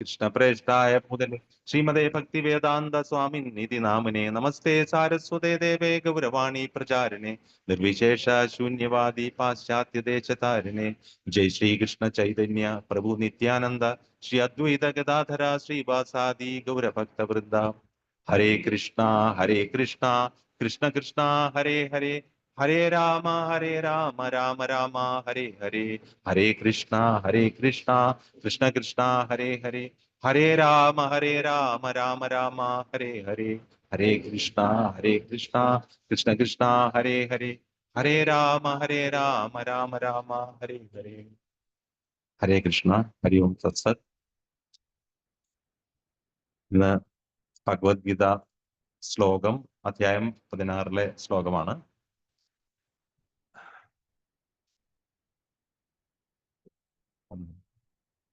कृष्णप्रेष्ठाय भूतले श्रीमदे भक्तिवेदान्त स्वामिनिधि नामिने नमस्ते सारस्वते देवे गौरवाणी प्रचारिणे निर्विशेष शून्यवादी पाश्चात्य देशतारिणे जय श्री कृष्ण चैतन्य प्रभु नित्यानंद श्री अद्वैत गदाधर श्रीवासादि गौरभक्त वृंदा हरे कृष्णा कृष्ण कृष्णा हरे हरे हरे राम राम राम हरे हरे हरे कृष्णा कृष्ण कृष्णा हरे हरे हरे राम राम राम हरे हरे हरे कृष्णा कृष्ण कृष्णा हरे हरे हरे राम राम राम हरे हरे हरे कृष्ണ ഹരി ഓം സത്സത്. ഇന്ന് ഭഗവത്ഗീത ശ്ലോകം അധ്യായം 16 ശ്ലോകമാണ്.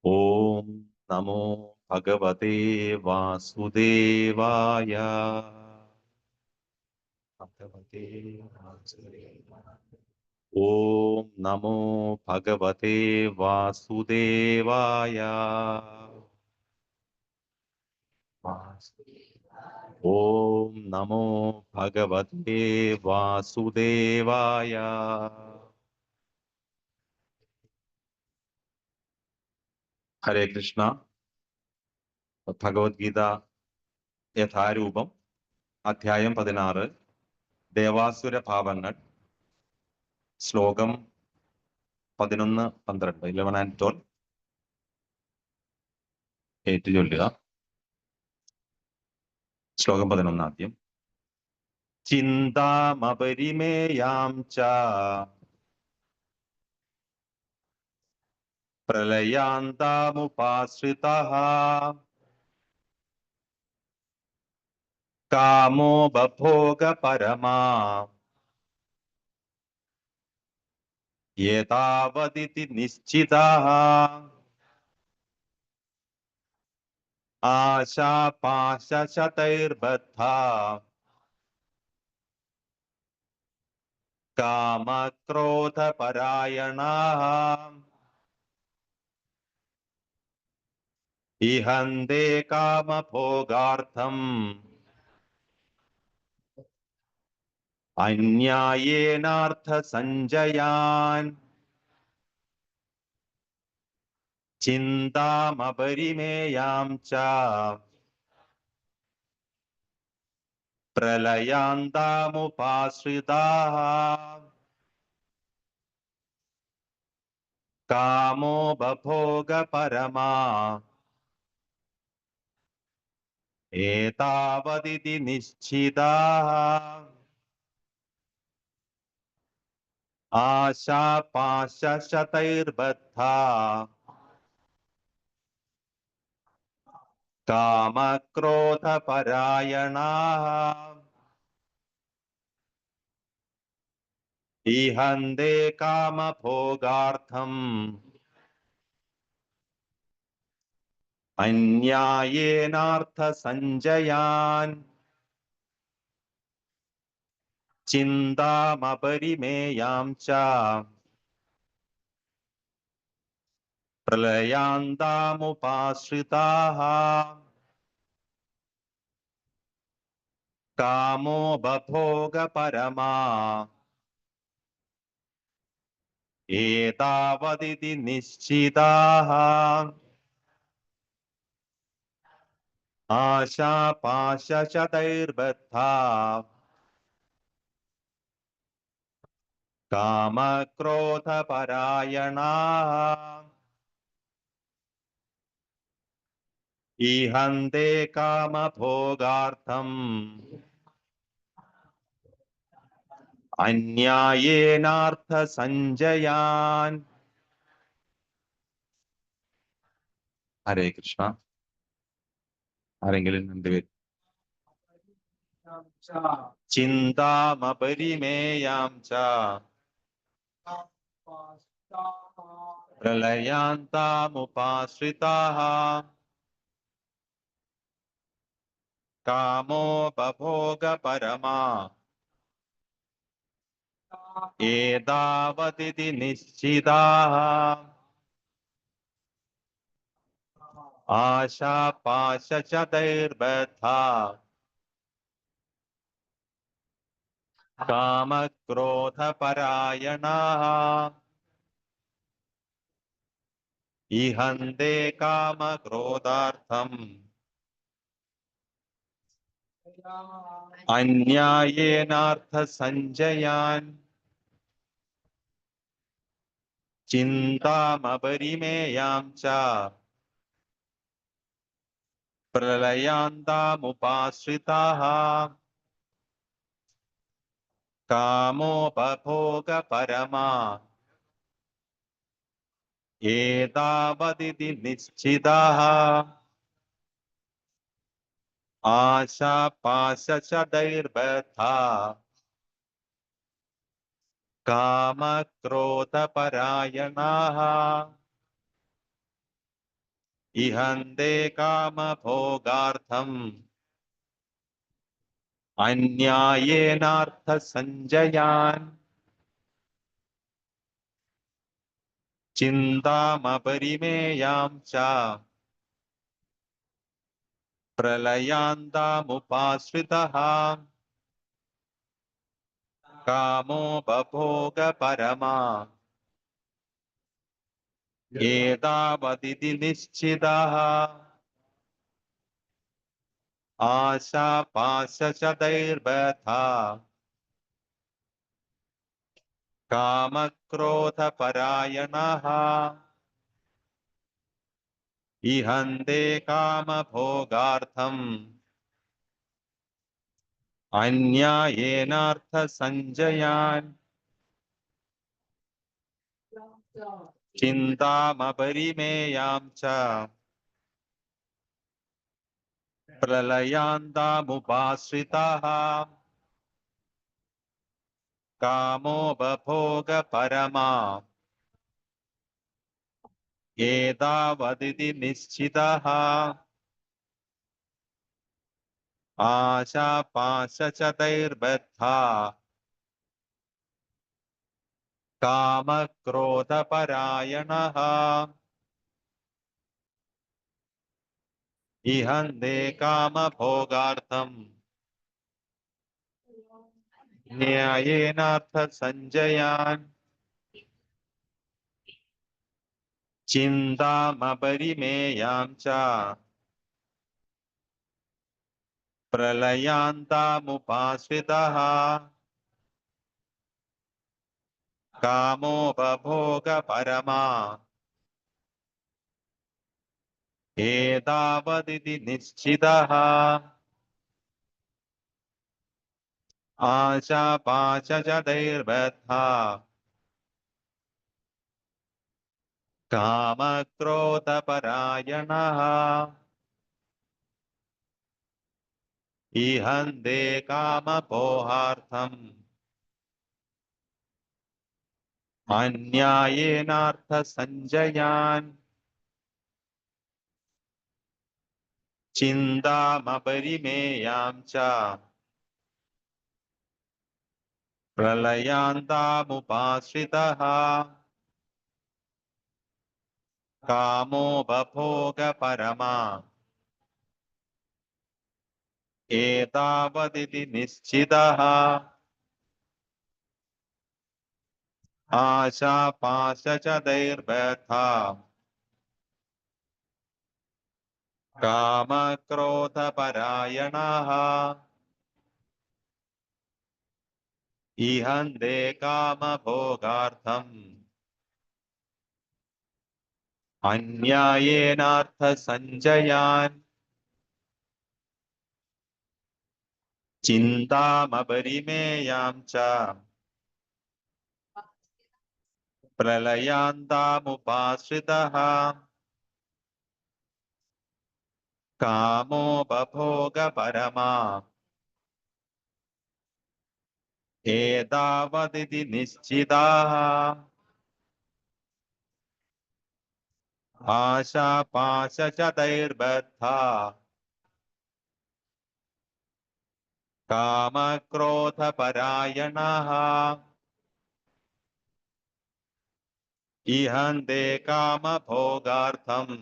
ഓം നമോ ഭഗവതേ വാസുദേവായ. ഓം നമോ ഭഗവതേ വാസുദേവായ. ഓം നമോ ഭഗവതേ വാസുദേവായ. ഹരേ കൃഷ്ണ. ഭഗവത്ഗീത യഥാരൂപം അധ്യായം 16 ദേവാസുര ഭാവങ്ങൾ ശ്ലോകം 11, 12 11 and 12 ഏറ്റു ചൊല്ലുക. ശ്ലോകം 11 ആദ്യം. ചിന്താമപരിമേയാം ച പ്രളയാന്താമുപാശ്രിതഃ കാമോ ബഭോഗ പരമാ യേതാവദിതി നിശ്ചിതഃ ആശാപാശശതൈർബദ്ധാ കാമക്രോധപരായണാഃ ഇഹന്തെ കാമഭോഗാർത്ഥം അന്യായേനാർത്ഥസഞ്ജയാൻ ചിന്താമപരിമേയാം ച പ്രളയാന്താമുപാശ്രിതാഃ കാമോ ബഭോഗ പരമാ ഏതാവദിതി നിശ്ചിതാഃ ആശാപാശശതൈർബദ്ധാ കാമക്രോധപരായണാഃ ഇഹന്തെ കാമഭോഗാർത്ഥം അന്യായേനാർത്ഥസഞ്ജയാൻ ചിന്താമപരിമേയാം ച പ്രളയാന്താമുപാശ്രിതാഃ കാമോ ബഭോഗ പരമാ ഏതാവദിതി നിശ്ചിതാഃ ആശാപാശശതൈർബദ്ധാ കാമക്രോധപരായണാഃ ഇഹന്തെ കാമഭോഗാർത്ഥം അന്യായേനാർത്ഥസഞ്ജയാൻ. ഹരേ കൃഷ്ണ. ആരെങ്കിലും രണ്ടുപേര്. ചിന്താമപരിമേയാം ച പ്രളയാന്താമുപാശ്രിതാഃ കാമോ ബഭോഗ പരമാ ഏതാവദിതി നിശ്ചിതാഃ आशापाशशतैर्बद्धा कामक्रोधपरायणाः इहन्ते कामक्रोधार्थम् अन्यायेनार्थसञ्जयान् चिन्तामपरिमेयां च प्रलयान्तामुपाश्रिताः कामोपभोगपरमा एतावदिति निश्चिताः आशापाशशतैर्बद्धा कामक्रोधपरायणाः इहन्ते कामभोगार्थम् अन्यायेनार्थसञ्जयान् चिन्तामपरिमेयां च प्रलयान्तामुपाश्रितः कामोपभोगपरमा एतावदिति निश्चितः आशापाशशतैर्बद्धा कामक्रोधपरायणाः इहन्ते कामभोगार्थम् अन्यायेनार्थसञ्जयान् चिन्तामपरिमेयां च प्रलयान्तामुपाश्रिताः कामोपभोगपरमा एतावदिति निश्चितः आशापाशशतैर्बद्धा कामक्रोधपरायणः इहन्ते कामभोगार्थम् न्यायेनार्थसञ्जयान् चिन्तामपरिमेयां च प्रलयान्तामुपाश्रितः कामोपभोगपरमा एतावदिति निश्चितः आशापाशशतैर्बद्धा कामक्रोधपरायणः इहन्ते कामभोगार्थम् अन्यायेनार्थसञ्जयान् चिन्तामपरिमेयां च प्रलयान्तामुपाश्रितः कामोपभोगपरमा एतावदिति निश्चितः आशापाशशतैर्बद्धा कामक्रोधपरायणाः इहन्ते कामभोगार्थम् अन्यायेनार्थसञ्जयान् चिन्तामपरिमेयां च प्रलयान्तामुपाश्रितः कामोपभोगपरमा एतावदिति निश्चिताः आशापाशशतैर्बद्धा कामक्रोधपरायणाः इहन्ते कामभोगार्थम्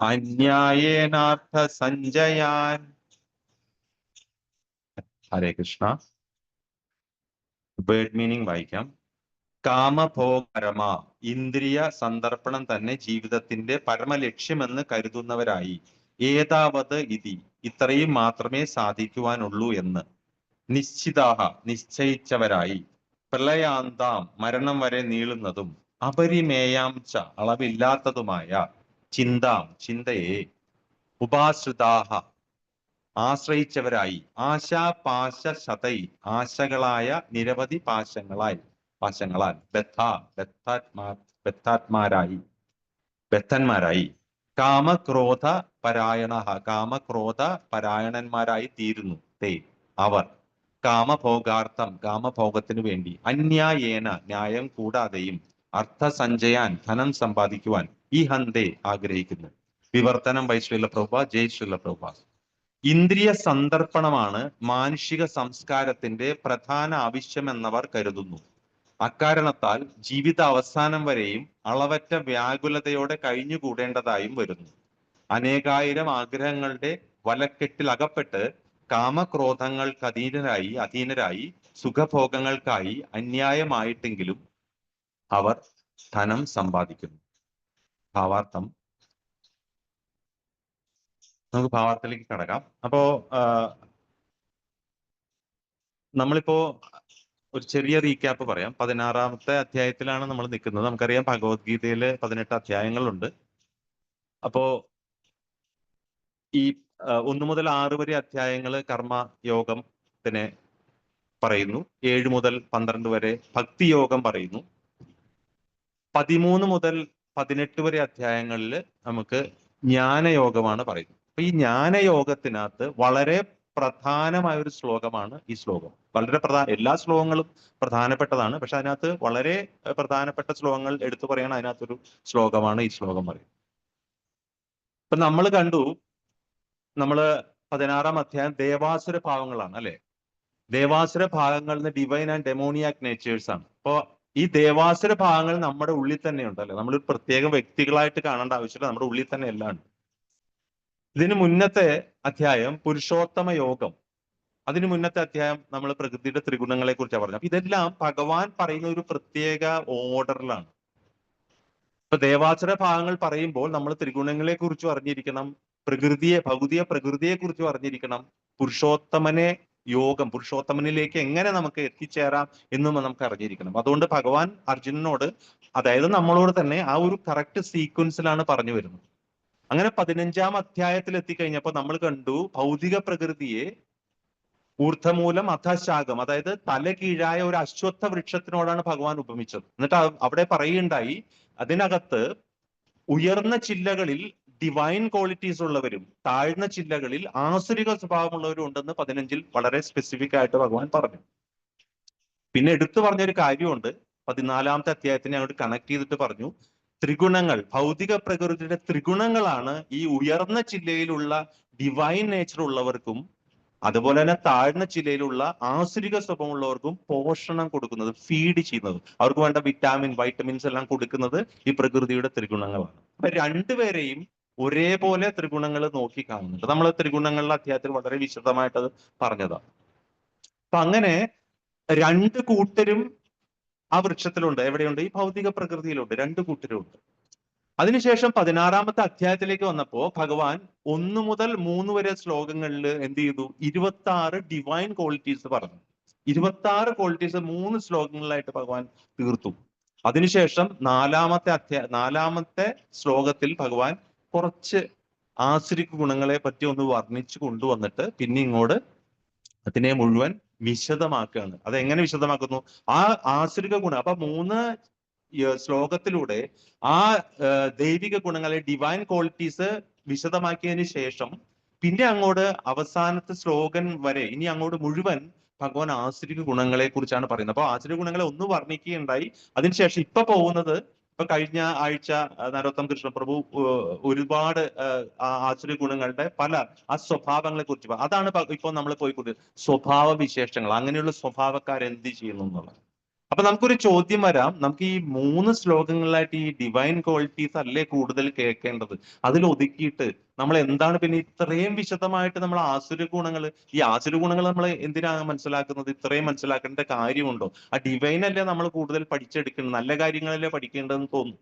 അന്യായേനാർത്ഥ സഞ്ജയാൻ. ഹരേ കൃഷ്ണ. വേർഡ് മീനിങ് വായിക്കാം. കാമഭോഗപരമ, ഇന്ദ്രിയ സന്ദർപ്പണം തന്നെ ജീവിതത്തിന്റെ പരമലക്ഷ്യമെന്ന് കരുതുന്നവരായി, ഏതാവത് ഇതി, ഇത്രയും മാത്രമേ സാധിക്കുവാനുള്ളൂ എന്ന്, നിശ്ചിതാഹ, നിശ്ചയിച്ചവരായി, പ്രളയാന്താം, മരണം വരെ നീളുന്നതും, അപരിമേയാം ച, അളവില്ലാത്തതുമായ, ചിന്താം, ചിന്തയെ, ഉപാശ്രിതാഹ, ആശ്രയിച്ചവരായി, ആശാപാശ ശതൈ, ആശകളായ നിരവധി പാശങ്ങളാൽ ബദ്ധന്മാരായി, കാമക്രോധ പരായണ, കാമക്രോധ പരായണന്മാരായി തീരുന്നു തേ, അവർ, കാമഭോഗാർത്ഥം, കാമഭോഗത്തിനു വേണ്ടി, അന്യായേന, ന്യായം കൂടാതെയും, അർത്ഥസഞ്ചയാൻ, ധനം സമ്പാദിക്കുവാൻ, ഈ ഹന്തേ, ആഗ്രഹിക്കുന്നു. വിവർത്തനം ബൈ ശ്രീല പ്രഭുപാ. ജയ് ശ്രീല പ്രഭുപാ. ഇന്ദ്രിയ സന്ദർപ്പണമാണ് മാനുഷിക സംസ്കാരത്തിന്റെ പ്രധാന ആവശ്യമെന്നവർ കരുതുന്നു. അക്കാരണത്താൽ ജീവിത അവസാനം വരെയും അളവറ്റ വ്യാകുലതയോടെ കഴിഞ്ഞുകൂടേണ്ടതായും വരുന്നു. അനേകായിരം ആഗ്രഹങ്ങളുടെ വലക്കെട്ടിൽ അകപ്പെട്ട് കാമക്രോധങ്ങൾക്ക് അധീനരായി സുഖഭോഗങ്ങൾക്കായി അന്യായമായിട്ടെങ്കിലും അവർ ധനം സമ്പാദിക്കുന്നു. ഭാവാർത്ഥം. നമുക്ക് ഭാവാർത്ഥത്തിലേക്ക് കടക്കാം. അപ്പോ നമ്മളിപ്പോ ഒരു ചെറിയ റീക്യാപ്പ് പറയാം. 16-ാമത്തെ അധ്യായത്തിലാണ് നമ്മൾ നിൽക്കുന്നത്. നമുക്കറിയാം ഭഗവത്ഗീതയില് 18 അധ്യായങ്ങളുണ്ട്. അപ്പോ ഈ 1 മുതൽ 6 വരെ അധ്യായങ്ങള് കർമ്മയോഗത്തിനെ പറയുന്നു. 7 മുതൽ 12 വരെ ഭക്തിയോഗം പറയുന്നു. 13 മുതൽ 18 വരെ അധ്യായങ്ങളിൽ നമുക്ക് ജ്ഞാനയോഗമാണ് പറയുന്നത്. അപ്പൊ ഈ ജ്ഞാനയോഗത്തിനകത്ത് വളരെ പ്രധാനമായ ഒരു ശ്ലോകമാണ് ഈ ശ്ലോകം. വളരെ എല്ലാ ശ്ലോകങ്ങളും പ്രധാനപ്പെട്ടതാണ്. പക്ഷെ അതിനകത്ത് വളരെ പ്രധാനപ്പെട്ട ശ്ലോകങ്ങൾ എടുത്തു പറയണ അതിനകത്തൊരു ശ്ലോകമാണ് ഈ ശ്ലോകം പറയുന്നത്. ഇപ്പൊ നമ്മൾ കണ്ടു, നമ്മള് 16-ാം അധ്യായം ദേവാസുര ഭാവങ്ങളാണ് അല്ലെ. ദേവാസുര ഭാഗങ്ങളിൽ നിന്ന് ഡിവൈൻ ആൻഡ് ഡെമോണിയാക് നേച്ചേഴ്സ് ആണ്. അപ്പോ ഈ ദേവാസുര ഭാഗങ്ങൾ നമ്മുടെ ഉള്ളിൽ തന്നെ ഉണ്ടല്ലോ. നമ്മൾ പ്രത്യേക വ്യക്തികളായിട്ട് കാണേണ്ട ആവശ്യമില്ല, നമ്മുടെ ഉള്ളിൽ തന്നെ എല്ലാം ഉണ്ട്. ഇതിന് മുന്നത്തെ അധ്യായം പുരുഷോത്തമ യോഗം, അതിന് മുന്നത്തെ അധ്യായം നമ്മൾ പ്രകൃതിയുടെ ത്രിഗുണങ്ങളെ കുറിച്ചാണ് പറഞ്ഞത്. അപ്പൊ ഇതെല്ലാം ഭഗവാൻ പറയുന്ന ഒരു പ്രത്യേക ഓർഡറിലാണ്. ഇപ്പൊ ദേവാസുര ഭാഗങ്ങൾ പറയുമ്പോൾ നമ്മൾ ത്രിഗുണങ്ങളെ കുറിച്ചും അറിഞ്ഞിരിക്കണം, ഭൗതിക പ്രകൃതിയെ കുറിച്ചും അറിഞ്ഞിരിക്കണം, പുരുഷോത്തമനിലേക്ക് എങ്ങനെ നമുക്ക് എത്തിച്ചേരാം എന്നും നമുക്ക് അറിഞ്ഞിരിക്കണം. അതുകൊണ്ട് ഭഗവാൻ അർജുനനോട്, അതായത് നമ്മളോട് തന്നെ ആ ഒരു കറക്റ്റ് സീക്വൻസിലാണ് പറഞ്ഞു വരുന്നത്. അങ്ങനെ 15-ാം അധ്യായത്തിൽ എത്തിക്കഴിഞ്ഞപ്പോൾ നമ്മൾ കണ്ടു ഭൗതിക പ്രകൃതിയെ ഊർധമൂലം അധശാഖം, അതായത് തലകീഴായ ഒരു അശ്വത്ഥ വൃക്ഷത്തിനോടാണ് ഭഗവാൻ ഉപമിച്ചത്. എന്നിട്ട് അവിടെ പറയുകയുണ്ടായി, അതിനകത്ത് ഉയർന്ന ചില്ലകളിൽ ഡിവൈൻ ക്വാളിറ്റീസ് ഉള്ളവരും താഴ്ന്ന ചില്ലകളിൽ ആസുരിക സ്വഭാവമുള്ളവരും ഉണ്ടെന്ന് 15-ൽ വളരെ സ്പെസിഫിക് ആയിട്ട് ഭഗവാൻ പറഞ്ഞു. പിന്നെ എടുത്തു പറഞ്ഞൊരു കാര്യമുണ്ട്, 14-ാമത്തെ അധ്യായത്തിനെ അങ്ങോട്ട് കണക്ട് ചെയ്തിട്ട് പറഞ്ഞു, ത്രിഗുണങ്ങൾ, ഭൗതിക പ്രകൃതിയുടെ ത്രിഗുണങ്ങളാണ് ഈ ഉയർന്ന ചില്ലയിലുള്ള ഡിവൈൻ നേച്ചർ ഉള്ളവർക്കും അതുപോലെ തന്നെ താഴ്ന്ന ചില്ലയിലുള്ള ആസുരിക സ്വഭാവമുള്ളവർക്കും പോഷണം കൊടുക്കുന്നത്, ഫീഡ് ചെയ്യുന്നത്, അവർക്ക് വേണ്ട വൈറ്റമിൻസ് എല്ലാം കൊടുക്കുന്നത് ഈ പ്രകൃതിയുടെ ത്രിഗുണങ്ങളാണ്. അപ്പൊ രണ്ടുപേരെയും ഒരേപോലെ ത്രിഗുണങ്ങൾ നോക്കി കാണുന്നുണ്ട്. നമ്മൾ ത്രിഗുണങ്ങളുടെ അധ്യായത്തിൽ വളരെ വിശദമായിട്ട് അത് പറഞ്ഞതാണ്. അപ്പൊ അങ്ങനെ രണ്ട് കൂട്ടരും ആ വൃക്ഷത്തിലുണ്ട്. എവിടെയുണ്ട്? ഈ ഭൗതിക പ്രകൃതിയിലുണ്ട്. രണ്ട് കൂട്ടരുണ്ട്. അതിനുശേഷം 16-ാമത്തെ അധ്യായത്തിലേക്ക് വന്നപ്പോ ഭഗവാൻ 1 മുതൽ 3 വരെ ശ്ലോകങ്ങളിൽ എന്ത് ചെയ്തു? 26 ഡിവൈൻ ക്വാളിറ്റീസ് പറഞ്ഞു. 26 ക്വാളിറ്റീസ് 3 ശ്ലോകങ്ങളിലായിട്ട് ഭഗവാൻ തീർത്തു. അതിനുശേഷം 4-ാമത്തെ ശ്ലോകത്തിൽ ഭഗവാൻ കുറച്ച് ആസുരിക ഗുണങ്ങളെ പറ്റി ഒന്ന് വർണ്ണിച്ചു കൊണ്ടുവന്നിട്ട് പിന്നെ ഇങ്ങോട്ട് അതിനെ മുഴുവൻ വിശദമാക്കുകയാണ്. അതെങ്ങനെ വിശദമാക്കുന്നു? ആ ആസുരിക ഗുണം, അപ്പൊ 3 ശ്ലോകത്തിലൂടെ ആ ദൈവിക ഗുണങ്ങളെ, ഡിവൈൻ ക്വാളിറ്റീസ് വിശദമാക്കിയതിന് ശേഷം പിന്നെ അങ്ങോട്ട് അവസാനത്തെ ശ്ലോകം വരെ ഇനി അങ്ങോട്ട് മുഴുവൻ ഭഗവാൻ ആസുരിക ഗുണങ്ങളെ കുറിച്ചാണ് പറയുന്നത്. അപ്പൊ ആസുരിക ഗുണങ്ങളെ ഒന്ന് വർണ്ണിക്കുകയുണ്ടായി. അതിനുശേഷം ഇപ്പൊ പോകുന്നത്, ഇപ്പൊ കഴിഞ്ഞ ആഴ്ച നരോത്തം കൃഷ്ണപ്രഭു ഒരുപാട് ആസുരിക ഗുണങ്ങളുടെ പല ആ സ്വഭാവങ്ങളെ കുറിച്ച്, അതാണ് ഇപ്പൊ നമ്മൾ പോയിക്കൊണ്ട് സ്വഭാവ വിശേഷങ്ങൾ, അങ്ങനെയുള്ള സ്വഭാവക്കാർ എന്ത് ചെയ്യുന്നു എന്നുള്ളത്. അപ്പൊ അപ്പൊ നമുക്കൊരു ചോദ്യം വരാം, നമുക്ക് ഈ 3 ശ്ലോകങ്ങളിലായിട്ട് ഈ ഡിവൈൻ ക്വാളിറ്റീസ് അല്ലേ കൂടുതൽ കേൾക്കേണ്ടത്? അതിൽ ഒതുക്കിയിട്ട് നമ്മൾ എന്താണ് പിന്നെ ഇത്രയും വിശദമായിട്ട് നമ്മൾ ആസുര ഗുണങ്ങൾ, ഈ ആസുര ഗുണങ്ങൾ നമ്മൾ എന്തിനാണ് മനസ്സിലാക്കുന്നത്? ഇത്രയും മനസ്സിലാക്കേണ്ട കാര്യമുണ്ടോ? ആ ഡിവൈൻ അല്ലേ നമ്മൾ കൂടുതൽ പഠിച്ചെടുക്കുന്നത്, നല്ല കാര്യങ്ങളല്ലേ പഠിക്കേണ്ടതെന്ന് തോന്നുന്നു.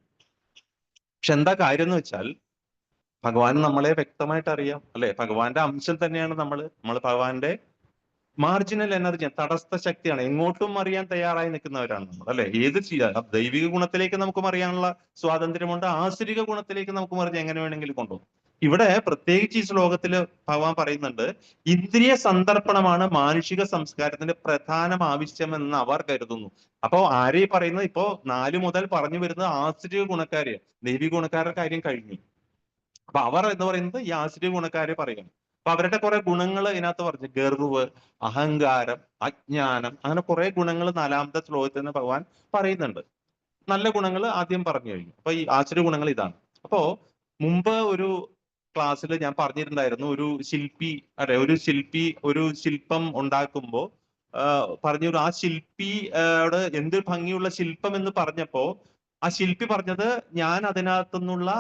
പക്ഷെ എന്താ കാര്യം എന്ന് വെച്ചാൽ, ഭഗവാൻ നമ്മളെ വ്യക്തമായിട്ട് അറിയാം അല്ലെ? ഭഗവാന്റെ അംശം തന്നെയാണ് നമ്മൾ ഭഗവാന്റെ മാർജിനൽ എനർജി, തടസ്ഥ ശക്തിയാണ്. എങ്ങോട്ടും അറിയാൻ തയ്യാറായി നിൽക്കുന്നവരാണ് നമ്മൾ അല്ലെ? ഏത് ചെയ്യാം, ദൈവിക ഗുണത്തിലേക്ക് നമുക്കും അറിയാനുള്ള സ്വാതന്ത്ര്യമുണ്ട്, ആസുരിക ഗുണത്തിലേക്ക് നമുക്കും അറിയാം, എങ്ങനെ വേണമെങ്കിലും കൊണ്ടുപോകും. ഇവിടെ പ്രത്യേകിച്ച് ഈ ശ്ലോകത്തില് ഭഗവാൻ പറയുന്നുണ്ട്, ഇന്ദ്രിയ സന്ദർപ്പണമാണ് മാനുഷിക സംസ്കാരത്തിന്റെ പ്രധാന ആവശ്യമെന്ന് അവർ കരുതുന്നു. അപ്പോ ആരെ പറയുന്നത്? ഇപ്പോ 4 മുതൽ പറഞ്ഞു വരുന്നത് ആസുരിക ഗുണക്കാരെ, ദൈവിക ഗുണക്കാരുടെ കാര്യം കഴിഞ്ഞു. അപ്പൊ അവർ എന്ന് പറയുന്നത് ഈ ആസുരിക ഗുണക്കാരെ പറയുന്നു. അപ്പൊ അവരുടെ കുറെ ഗുണങ്ങൾ ഇതിനകത്ത് പറഞ്ഞു, ഗർവ്, അഹങ്കാരം, അജ്ഞാനം, അങ്ങനെ കുറെ ഗുണങ്ങൾ 4ാമത്തെ ശ്ലോകത്തിൽ നിന്ന് ഭഗവാൻ പറയുന്നുണ്ട്. നല്ല ഗുണങ്ങൾ ആദ്യം പറഞ്ഞു കഴിഞ്ഞു. അപ്പൊ ഈ ആസുര ഗുണങ്ങൾ ഇതാണ്. അപ്പോ മുമ്പ് ഒരു ക്ലാസ്സിൽ ഞാൻ പറഞ്ഞിട്ടുണ്ടായിരുന്നു, ഒരു ശില്പി ഒരു ശില്പം ഉണ്ടാക്കുമ്പോ പറഞ്ഞു, ആ ശില്പിയോട് എന്ത് ഭംഗിയുള്ള ശില്പം എന്ന് പറഞ്ഞപ്പോ ആ ശില്പി പറഞ്ഞത്, ഞാൻ അതിനകത്തുനിന്നുള്ള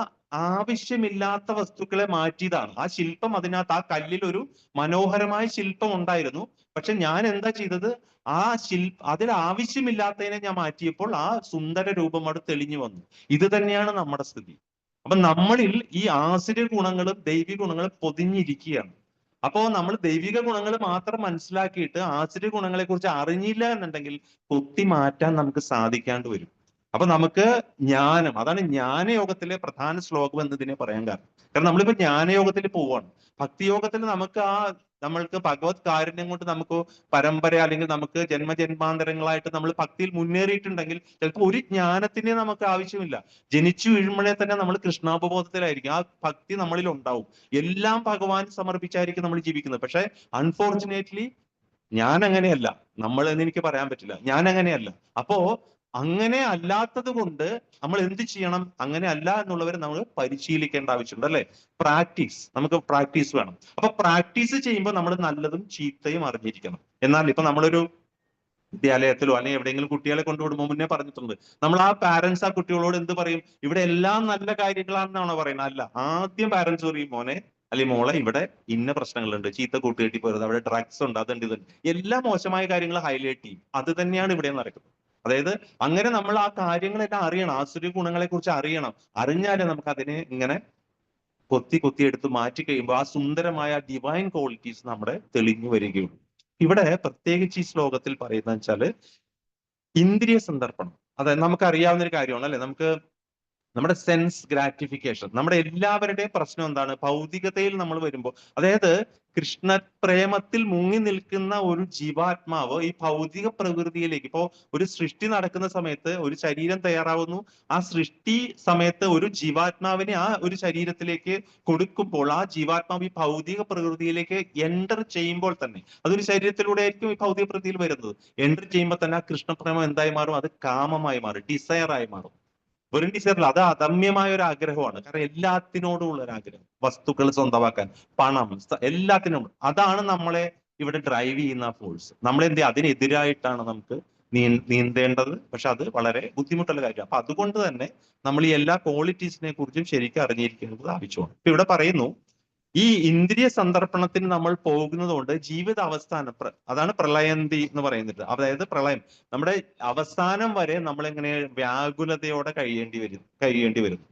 ആവശ്യമില്ലാത്ത വസ്തുക്കളെ മാറ്റിയതാണ്. ആ ശില്പം അതിനകത്ത്, ആ കല്ലിൽ ഒരു മനോഹരമായ ശില്പം ഉണ്ടായിരുന്നു, പക്ഷെ ഞാൻ എന്താ ചെയ്തത്, ആ അതിൽ ആവശ്യമില്ലാത്തതിനെ ഞാൻ മാറ്റിയപ്പോൾ ആ സുന്ദര രൂപം അവിടെ തെളിഞ്ഞു വന്നു. ഇത് തന്നെയാണ് നമ്മുടെ സ്ഥിതി. അപ്പൊ നമ്മളിൽ ഈ ആസുര ഗുണങ്ങളും ദൈവിക ഗുണങ്ങളും പൊതിഞ്ഞിരിക്കുകയാണ്. അപ്പോ നമ്മൾ ദൈവിക ഗുണങ്ങൾ മാത്രം മനസ്സിലാക്കിയിട്ട് ആസുര ഗുണങ്ങളെ കുറിച്ച് അറിഞ്ഞില്ല എന്നുണ്ടെങ്കിൽ കൊത്തി മാറ്റാൻ നമുക്ക് സാധിക്കാണ്ട് വരും. അപ്പൊ നമുക്ക് ജ്ഞാനം, അതാണ് ജ്ഞാനയോഗത്തിലെ പ്രധാന ശ്ലോകം എന്നതിനെ പറയാൻ കാരണം. കാരണം നമ്മളിപ്പോ ജ്ഞാനയോഗത്തിൽ പോവാണ്. ഭക്തിയോഗത്തിൽ നമ്മൾക്ക് ഭഗവത് കാരുണ്യം കൊണ്ട് നമുക്ക് പരമ്പര, അല്ലെങ്കിൽ നമുക്ക് ജന്മജന്മാന്തരങ്ങളായിട്ട് നമ്മൾ ഭക്തിയിൽ മുന്നേറിയിട്ടുണ്ടെങ്കിൽ ചിലപ്പോൾ ഒരു ജ്ഞാനത്തിനെ നമുക്ക് ആവശ്യമില്ല. ജനിച്ചു വീഴുമ്പോഴേ തന്നെ നമ്മൾ കൃഷ്ണാപബോധത്തിലായിരിക്കും, ആ ഭക്തി നമ്മളിൽ ഉണ്ടാവും. എല്ലാം ഭഗവാൻ സമർപ്പിച്ചായിരിക്കും നമ്മൾ ജീവിക്കുന്നത്. പക്ഷെ അൺഫോർച്ചുനേറ്റ്ലി ഞാൻ അങ്ങനെയല്ല, നമ്മൾ എന്ന് എനിക്ക് പറയാൻ പറ്റില്ല, ഞാൻ അങ്ങനെയല്ല. അപ്പോ അങ്ങനെ അല്ലാത്തത് കൊണ്ട് നമ്മൾ എന്ത് ചെയ്യണം? അങ്ങനെ അല്ല എന്നുള്ളവരെ നമ്മൾ പരിശീലിക്കേണ്ട ആവശ്യമുണ്ട് അല്ലെ? നമുക്ക് പ്രാക്ടീസ് വേണം. അപ്പൊ പ്രാക്ടീസ് ചെയ്യുമ്പോൾ നമ്മൾ നല്ലതും ചീത്തയും അറിഞ്ഞിരിക്കണം. എന്നാൽ ഇപ്പൊ നമ്മളൊരു വിദ്യാലയത്തിലോ അല്ലെങ്കിൽ എവിടെയെങ്കിലും കുട്ടികളെ കൊണ്ടുവിടുമ്പോൾ മുന്നേ പറഞ്ഞിട്ടുണ്ട്, നമ്മൾ ആ പാരന്റ്സ് ആ കുട്ടികളോട് എന്ത് പറയും? ഇവിടെ എല്ലാം നല്ല കാര്യങ്ങളാണെന്നാണോ പറയുന്നത്? അല്ല, ആദ്യം പാരന്റ്സ് പറയും, മോനെ അല്ലെങ്കിൽ മോളെ, ഇവിടെ ഇന്ന പ്രശ്നങ്ങളുണ്ട്, ചീത്ത കൂട്ടുകെട്ടി പോരുന്നത്, അവിടെ ഡ്രഗ്സ് ഉണ്ട്, അതുണ്ട്, ഇതുണ്ട്, എല്ലാ മോശമായ കാര്യങ്ങൾ ഹൈലൈറ്റ് ചെയ്യും. അത് തന്നെയാണ് ഇവിടെ നടക്കുന്നത്. അതായത് അങ്ങനെ നമ്മൾ ആ കാര്യങ്ങളെല്ലാം അറിയണം, ആസുര ഗുണങ്ങളെ കുറിച്ച് അറിയണം. അറിഞ്ഞാലേ നമുക്ക് അതിനെ ഇങ്ങനെ കൊത്തി എടുത്ത് മാറ്റി കഴിയുമ്പോൾ ആ സുന്ദരമായ ഡിവൈൻ ക്വാളിറ്റീസ് നമ്മുടെ തെളിഞ്ഞു വരികയുള്ളൂ. ഇവിടെ പ്രത്യേകിച്ച് ഈ ശ്ലോകത്തിൽ പറയുന്നത് വെച്ചാല് ഇന്ദ്രിയ സന്ദർപ്പണം. അതായത് നമുക്കറിയാവുന്ന ഒരു കാര്യമാണ് അല്ലെ? നമ്മുടെ സെൻസ് ഗ്രാറ്റിഫിക്കേഷൻ, നമ്മുടെ എല്ലാവരുടെയും പ്രശ്നം എന്താണ്? ഭൗതികതയിൽ നമ്മൾ വരുമ്പോൾ, അതായത് കൃഷ്ണ പ്രേമത്തിൽ മുങ്ങി നിൽക്കുന്ന ഒരു ജീവാത്മാവ് ഈ ഭൗതിക പ്രകൃതിയിലേക്ക്, ഇപ്പോ ഒരു സൃഷ്ടി നടക്കുന്ന സമയത്ത് ഒരു ശരീരം തയ്യാറാവുന്നു, ആ സൃഷ്ടി സമയത്ത് ഒരു ജീവാത്മാവിനെ ആ ഒരു ശരീരത്തിലേക്ക് കൊടുക്കുമ്പോൾ ആ ജീവാത്മാവ് ഈ ഭൗതിക പ്രകൃതിയിലേക്ക് എൻ്റർ ചെയ്യുമ്പോൾ തന്നെ, അതൊരു ശരീരത്തിലൂടെ ആയിരിക്കും ഈ ഭൗതിക പ്രകൃതിയിൽ വരുന്നത്. എൻ്റർ ചെയ്യുമ്പോൾ തന്നെ ആ കൃഷ്ണപ്രേമം എന്തായി മാറും? അത് കാമമായി മാറും, ഡിസയറായി മാറും. വെറും ഡിസയറില്ല, അത് അദമ്യമായ ഒരു ആഗ്രഹമാണ്. കാരണം എല്ലാത്തിനോടും ഉള്ള ഒരു ആഗ്രഹം, വസ്തുക്കൾ സ്വന്തമാക്കാൻ, പണം, എല്ലാത്തിനും. അതാണ് നമ്മളെ ഇവിടെ ഡ്രൈവ് ചെയ്യുന്ന ഫോഴ്സ്. നമ്മളെന്ത് അതിനെതിരായിട്ടാണ് നമുക്ക് നീന്തേണ്ടത്. പക്ഷെ അത് വളരെ ബുദ്ധിമുട്ടുള്ള കാര്യമാണ്. അപ്പൊ അതുകൊണ്ട് തന്നെ നമ്മൾ ഈ എല്ലാ ക്വാളിറ്റീസിനെ കുറിച്ചും ശരിക്കും അറിഞ്ഞിരിക്കുന്നത് ആവശ്യമാണ്. ഇപ്പൊ ഇവിടെ പറയുന്നു, ഈ ഇന്ദ്രിയ സന്ദർപ്പണത്തിന് നമ്മൾ പോകുന്നത് കൊണ്ട് ജീവിത അവസാനം, അതാണ് പ്രളയന്തി എന്ന് പറയുന്നത്. അതായത് പ്രളയം, നമ്മുടെ അവസാനം വരെ നമ്മൾ എങ്ങനെ വ്യാകുലതയോടെ കഴിയേണ്ടി വരും.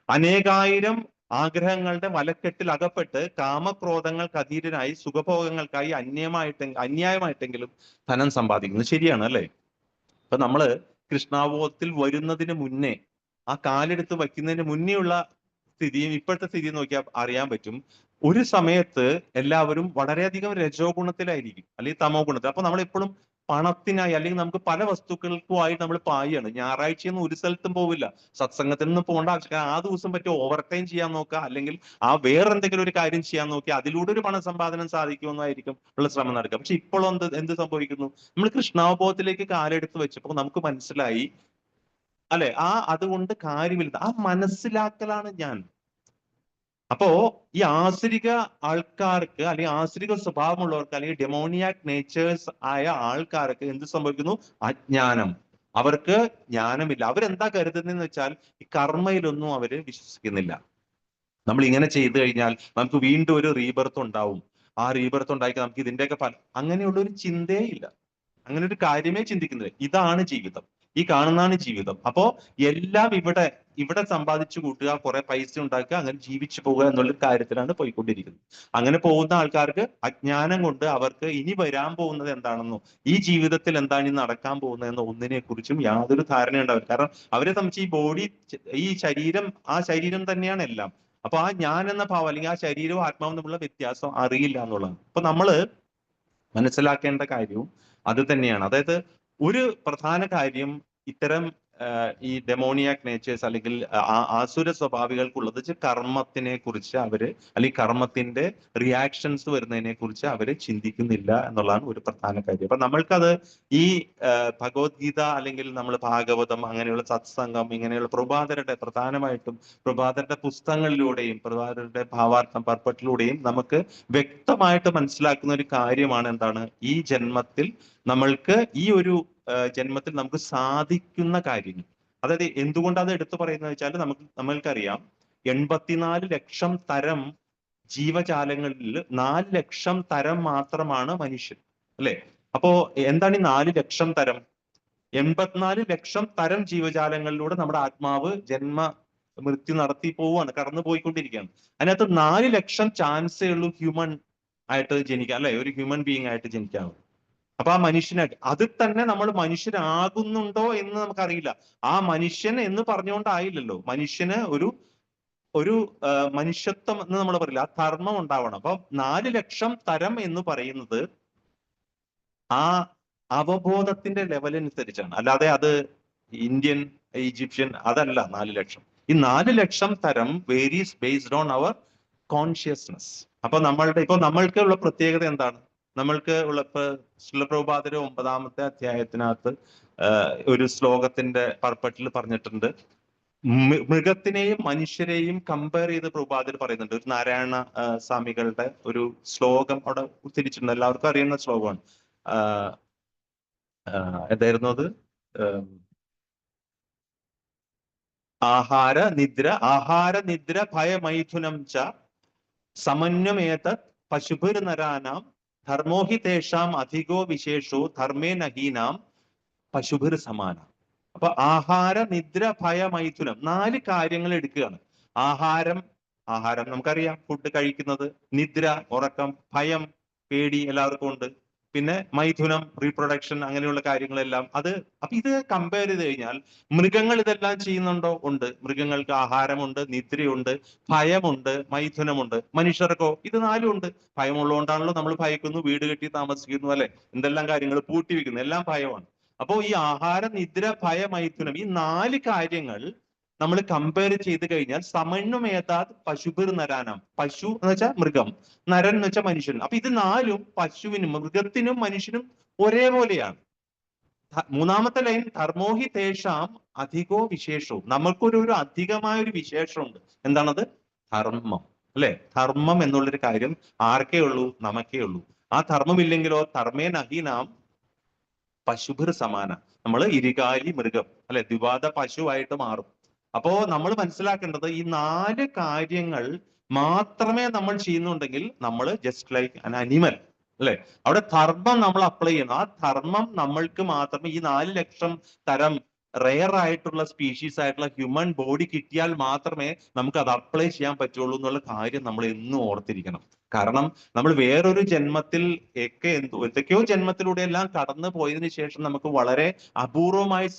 അനേകായിരം ആഗ്രഹങ്ങളുടെ വലക്കെട്ടിൽ അകപ്പെട്ട് കാമക്രോധങ്ങൾക്ക് അധീരനായി സുഖഭോഗങ്ങൾക്കായി അന്യായമായിട്ടെങ്കിലും ധനം സമ്പാദിക്കുന്നു. ശരിയാണ് അല്ലെ? ഇപ്പൊ നമ്മള് കൃഷ്ണാവബോധത്തിൽ വരുന്നതിന് മുന്നേ, ആ കാലെടുത്ത് വയ്ക്കുന്നതിന് മുന്നേയുള്ള സ്ഥിതിയും ഇപ്പോഴത്തെ സ്ഥിതിയും നോക്കിയാൽ അറിയാൻ പറ്റും. ഒരു സമയത്ത് എല്ലാവരും വളരെയധികം രജോ ഗുണത്തിലായിരിക്കും, അല്ലെങ്കിൽ തമോ ഗുണത്തിൽ. അപ്പൊ നമ്മൾ എപ്പോഴും പണത്തിനായി, അല്ലെങ്കിൽ നമുക്ക് പല വസ്തുക്കൾക്കുമായി നമ്മൾ പായാണ്. ഞായറാഴ്ചയൊന്നും ഒരു സ്ഥലത്തും പോവില്ല, സത്സംഗത്തിൽ നിന്നും പോകേണ്ട ആവശ്യം. ആ ദിവസം പറ്റും ഓവർ ടൈം ചെയ്യാൻ നോക്കുക, അല്ലെങ്കിൽ ആ വേറെ എന്തെങ്കിലും ഒരു കാര്യം ചെയ്യാൻ നോക്കി അതിലൂടെ ഒരു പണസമ്പാദനം സാധിക്കുമെന്നായിരിക്കും ഉള്ള ശ്രമം നടക്കുക. പക്ഷെ ഇപ്പോൾ എന്ത് സംഭവിക്കുന്നു? നമ്മൾ കൃഷ്ണാവബോധത്തിലേക്ക് കാലെടുത്ത് വെച്ചപ്പോൾ നമുക്ക് മനസ്സിലായി അല്ലെ, അതുകൊണ്ട് കാര്യമില്ല. ആ മനസ്സിലാക്കലാണ് ഞാൻ. അപ്പോ ഈ ആസുരിക ആൾക്കാർക്ക്, അല്ലെങ്കിൽ ആസുരിക സ്വഭാവമുള്ളവർക്ക്, അല്ലെങ്കിൽ ഡെമോണിയാക് നേച്ചേഴ്സ് ആയ ആൾക്കാർക്ക് എന്ത് സംഭവിക്കുന്നു? അജ്ഞാനം, അവർക്ക് ജ്ഞാനമില്ല. അവരെന്താ കരുതുന്നതെന്ന് വെച്ചാൽ ഈ കർമ്മയിലൊന്നും അവര് വിശ്വസിക്കുന്നില്ല. നമ്മൾ ഇങ്ങനെ ചെയ്തു കഴിഞ്ഞാൽ നമുക്ക് വീണ്ടും ഒരു റീബർത്ത് ഉണ്ടാവും. ആ റീബർത്ത് ഉണ്ടാക്കി നമുക്ക് ഇതിന്റെയൊക്കെ അങ്ങനെയുള്ള ഒരു ചിന്തയേ ഇല്ല. അങ്ങനെ ഒരു കാര്യമേ ചിന്തിക്കുന്നില്ല. ഇതാണ് ജീവിതം, ഈ കാണുന്നതാണ് ജീവിതം. അപ്പോ എല്ലാം ഇവിടെ ഇവിടെ സമ്പാദിച്ചു കൂട്ടുക, കുറെ പൈസ ഉണ്ടാക്കുക, അങ്ങനെ ജീവിച്ചു പോവുക എന്നുള്ളൊരു കാര്യത്തിലാണ് പോയിക്കൊണ്ടിരിക്കുന്നത്. അങ്ങനെ പോകുന്ന ആൾക്കാർക്ക് അജ്ഞാനം കൊണ്ട് അവർക്ക് ഇനി വരാൻ പോകുന്നത് എന്താണെന്നോ ഈ ജീവിതത്തിൽ എന്താണ് ഇനി നടക്കാൻ പോകുന്നതെന്നോ ഒന്നിനെ കുറിച്ചും യാതൊരു ധാരണ ഉണ്ടാവില്ല. കാരണം അവരെ സംബന്ധിച്ച് ഈ ബോഡി, ഈ ശരീരം, ആ ശരീരം തന്നെയാണ് എല്ലാം. അപ്പൊ ആ ഞാൻ എന്ന ഭാവം അല്ലെങ്കിൽ ആ ശരീരവും ആത്മാവും തമ്മിലുള്ള വ്യത്യാസം അറിയില്ല എന്നുള്ളതാണ്. അപ്പൊ നമ്മള് മനസ്സിലാക്കേണ്ട കാര്യവും അത് തന്നെയാണ്. അതായത് ഒരു പ്രധാന കാര്യം ഇത്തരം ഈ ഡെമോണിയാക് നേച്ചേഴ്സ് അല്ലെങ്കിൽ ആസുര സ്വഭാവികൾക്കുള്ളത് കർമ്മത്തിനെ കുറിച്ച് അവര്, അല്ലെങ്കിൽ കർമ്മത്തിന്റെ റിയാക്ഷൻസ് വരുന്നതിനെ കുറിച്ച് അവര് ചിന്തിക്കുന്നില്ല എന്നുള്ളതാണ് ഒരു പ്രധാന കാര്യം. അപ്പൊ നമ്മൾക്കത് ഈ ഭഗവത്ഗീത അല്ലെങ്കിൽ നമ്മൾ ഭാഗവതം, അങ്ങനെയുള്ള സത്സംഗം, ഇങ്ങനെയുള്ള പ്രധാനമായിട്ടും പ്രഭാതരുടെ പുസ്തകങ്ങളിലൂടെയും പ്രഭാതരുടെ ഭാവാർത്ഥം പർപ്പറ്റിലൂടെയും നമുക്ക് വ്യക്തമായിട്ട് മനസ്സിലാക്കുന്ന ഒരു കാര്യമാണ് എന്താണ്, ഈ ജന്മത്തിൽ നമ്മൾക്ക് ഈ ഒരു ജന്മത്തിൽ നമുക്ക് സാധിക്കുന്ന കാര്യങ്ങൾ. അതായത് എന്തുകൊണ്ട് അത് എടുത്തു പറയുന്നത് വെച്ചാൽ നമ്മൾക്കറിയാം 84 ലക്ഷം തരം ജീവജാലങ്ങളിൽ 4 ലക്ഷം തരം മാത്രമാണ് മനുഷ്യൻ, അല്ലെ? അപ്പോ എന്താണ് ഈ 4 ലക്ഷം തരം? 84 ലക്ഷം തരം ജീവജാലങ്ങളിലൂടെ നമ്മുടെ ആത്മാവ് മൃത്യു നടത്തി പോവുകയാണ്, കടന്നു പോയിക്കൊണ്ടിരിക്കുകയാണ്. അതിനകത്ത് 4 ലക്ഷം ചാൻസേ ഉള്ളൂ ഹ്യൂമൻ ആയിട്ട് ജനിക്കാൻ, അല്ലെ? ഒരു ഹ്യൂമൻ ബീങ് ആയിട്ട് ജനിക്കാവും. അപ്പൊ ആ മനുഷ്യനായിട്ട് അതിൽ തന്നെ നമ്മൾ മനുഷ്യരാകുന്നുണ്ടോ എന്ന് നമുക്കറിയില്ല. ആ മനുഷ്യൻ എന്ന് പറഞ്ഞുകൊണ്ടായില്ലല്ലോ. മനുഷ്യന് ഒരു ഒരു മനുഷ്യത്വം എന്ന് നമ്മൾ പറയില്ല, ആ ധർമ്മം ഉണ്ടാവണം. അപ്പൊ 4 ലക്ഷം തരം എന്ന് പറയുന്നത് ആ അവബോധത്തിന്റെ ലെവലനുസരിച്ചാണ്. അല്ലാതെ അത് ഇന്ത്യൻ, ഈജിപ്ഷ്യൻ അതല്ല 4 ലക്ഷം. ഈ 4 ലക്ഷം തരം varies based on our consciousness. അപ്പൊ നമ്മൾക്ക് ഉള്ള പ്രത്യേകത എന്താണ്? നമ്മൾക്ക് ഉള്ള ശ്രീലപ്രഭുപാദരുടെ 9-ാമത്തെ അധ്യായത്തിനകത്ത് ഒരു ശ്ലോകത്തിന്റെ പർപ്പറ്റിൽ പറഞ്ഞിട്ടുണ്ട്, മൃഗത്തിനെയും മനുഷ്യരെയും കമ്പയർ ചെയ്ത് പ്രഭുപാദർ പറയുന്നുണ്ട്. ഒരു നാരായണ സ്വാമികളുടെ ഒരു ശ്ലോകം അവിടെ ഉദ്ധരിച്ചിട്ടുണ്ട്, എല്ലാവർക്കും അറിയുന്ന ശ്ലോകമാണ്. എന്തായിരുന്നു അത്? ആഹാര നിദ്ര ഭയമൈഥുനം ച സമന്വമേത പശുഭിർനരാനാം ധർമ്മോഹി തേഷാം അധികോ വിശേഷോ ധർമ്മേ നഹീനാം പശുഭിർ സമാന. അപ്പൊ ആഹാര നിദ്ര ഭയമൈഥുനം 4 കാര്യങ്ങൾ എടുക്കുകയാണ്. ആഹാരം നമുക്കറിയാം, ഫുഡ് കഴിക്കുന്നത്. നിദ്ര ഉറക്കം, ഭയം പേടി എല്ലാവർക്കും ഉണ്ട്. പിന്നെ മൈഥുനം റീപ്രൊഡക്ഷൻ, അങ്ങനെയുള്ള കാര്യങ്ങളെല്ലാം. അപ്പൊ ഇത് കമ്പയർ ചെയ്ത് കഴിഞ്ഞാൽ മൃഗങ്ങൾ ഇതെല്ലാം ചെയ്യുന്നുണ്ടോ? ഉണ്ട്. മൃഗങ്ങൾക്ക് ആഹാരമുണ്ട്, നിദ്രയുണ്ട്, ഭയമുണ്ട്, മൈഥുനമുണ്ട്. മനുഷ്യർക്കോ ഇത് 4 ഉണ്ട്. ഭയമുള്ളതുകൊണ്ടാണല്ലോ നമ്മൾ ഭയക്കുന്നു, വീട് കെട്ടി താമസിക്കുന്നു, അല്ലെ? എന്തെല്ലാം കാര്യങ്ങൾ പൂട്ടി വെക്കുന്നു, എല്ലാം ഭയമാണ്. അപ്പോ ഈ ആഹാരം നിദ്ര ഭയ മൈഥുനം, ഈ 4 കാര്യങ്ങൾ നമ്മൾ കമ്പയർ ചെയ്ത് കഴിഞ്ഞാൽ സമന്വമേതാത് പശുഭിർ നരാനാം. പശു എന്ന് വെച്ചാൽ മൃഗം, നരൻ എന്ന് വെച്ചാൽ മനുഷ്യൻ. അപ്പൊ ഇത് 4ഉം പശുവിനും മൃഗത്തിനും മനുഷ്യനും ഒരേപോലെയാണ്. 3-ാമത്തെ ലൈൻ ധർമ്മോഹി തേഷാം അധികോ വിശേഷവും. നമുക്കൊരു അധികമായ ഒരു വിശേഷമുണ്ട്. എന്താണത്? ധർമ്മം, അല്ലെ? ധർമ്മം എന്നുള്ളൊരു കാര്യം ആർക്കേ ഉള്ളൂ? നമുക്കേ ഉള്ളൂ. ആ ധർമ്മം ഇല്ലെങ്കിലോ ധർമ്മേ നഹീനാം പശുഭിർ സമാന, നമ്മൾ ഇരുകാലി മൃഗം, അല്ലെ? ദ്വിപാദ പശുവായിട്ട് മാറും. അപ്പോ നമ്മൾ മനസ്സിലാക്കേണ്ടത് ഈ 4 കാര്യങ്ങൾ മാത്രമേ നമ്മൾ ചെയ്യുന്നുണ്ടെങ്കിൽ നമ്മൾ ജസ്റ്റ് ലൈക്ക് അൻ അനിമൽ, അല്ലെ? അവിടെ ധർമ്മം നമ്മൾ അപ്ലൈ ചെയ്യണം. ആ ധർമ്മം നമ്മൾക്ക് മാത്രമേ, ഈ 4 ലക്ഷം തരം റെയർ ആയിട്ടുള്ള സ്പീഷീസ് ആയിട്ടുള്ള ഹ്യൂമൻ ബോഡി കിട്ടിയാൽ മാത്രമേ നമുക്ക് അത് അപ്ലൈ ചെയ്യാൻ പറ്റുള്ളൂ എന്നുള്ള കാര്യം നമ്മൾ എന്നും ഓർത്തിരിക്കണം. കാരണം നമ്മൾ വേറൊരു ജന്മത്തിൽ എന്തൊക്കെയോ ജന്മത്തിലൂടെ എല്ലാം കടന്നു പോയതിനു ശേഷം നമുക്ക് വളരെ അപൂർവമായി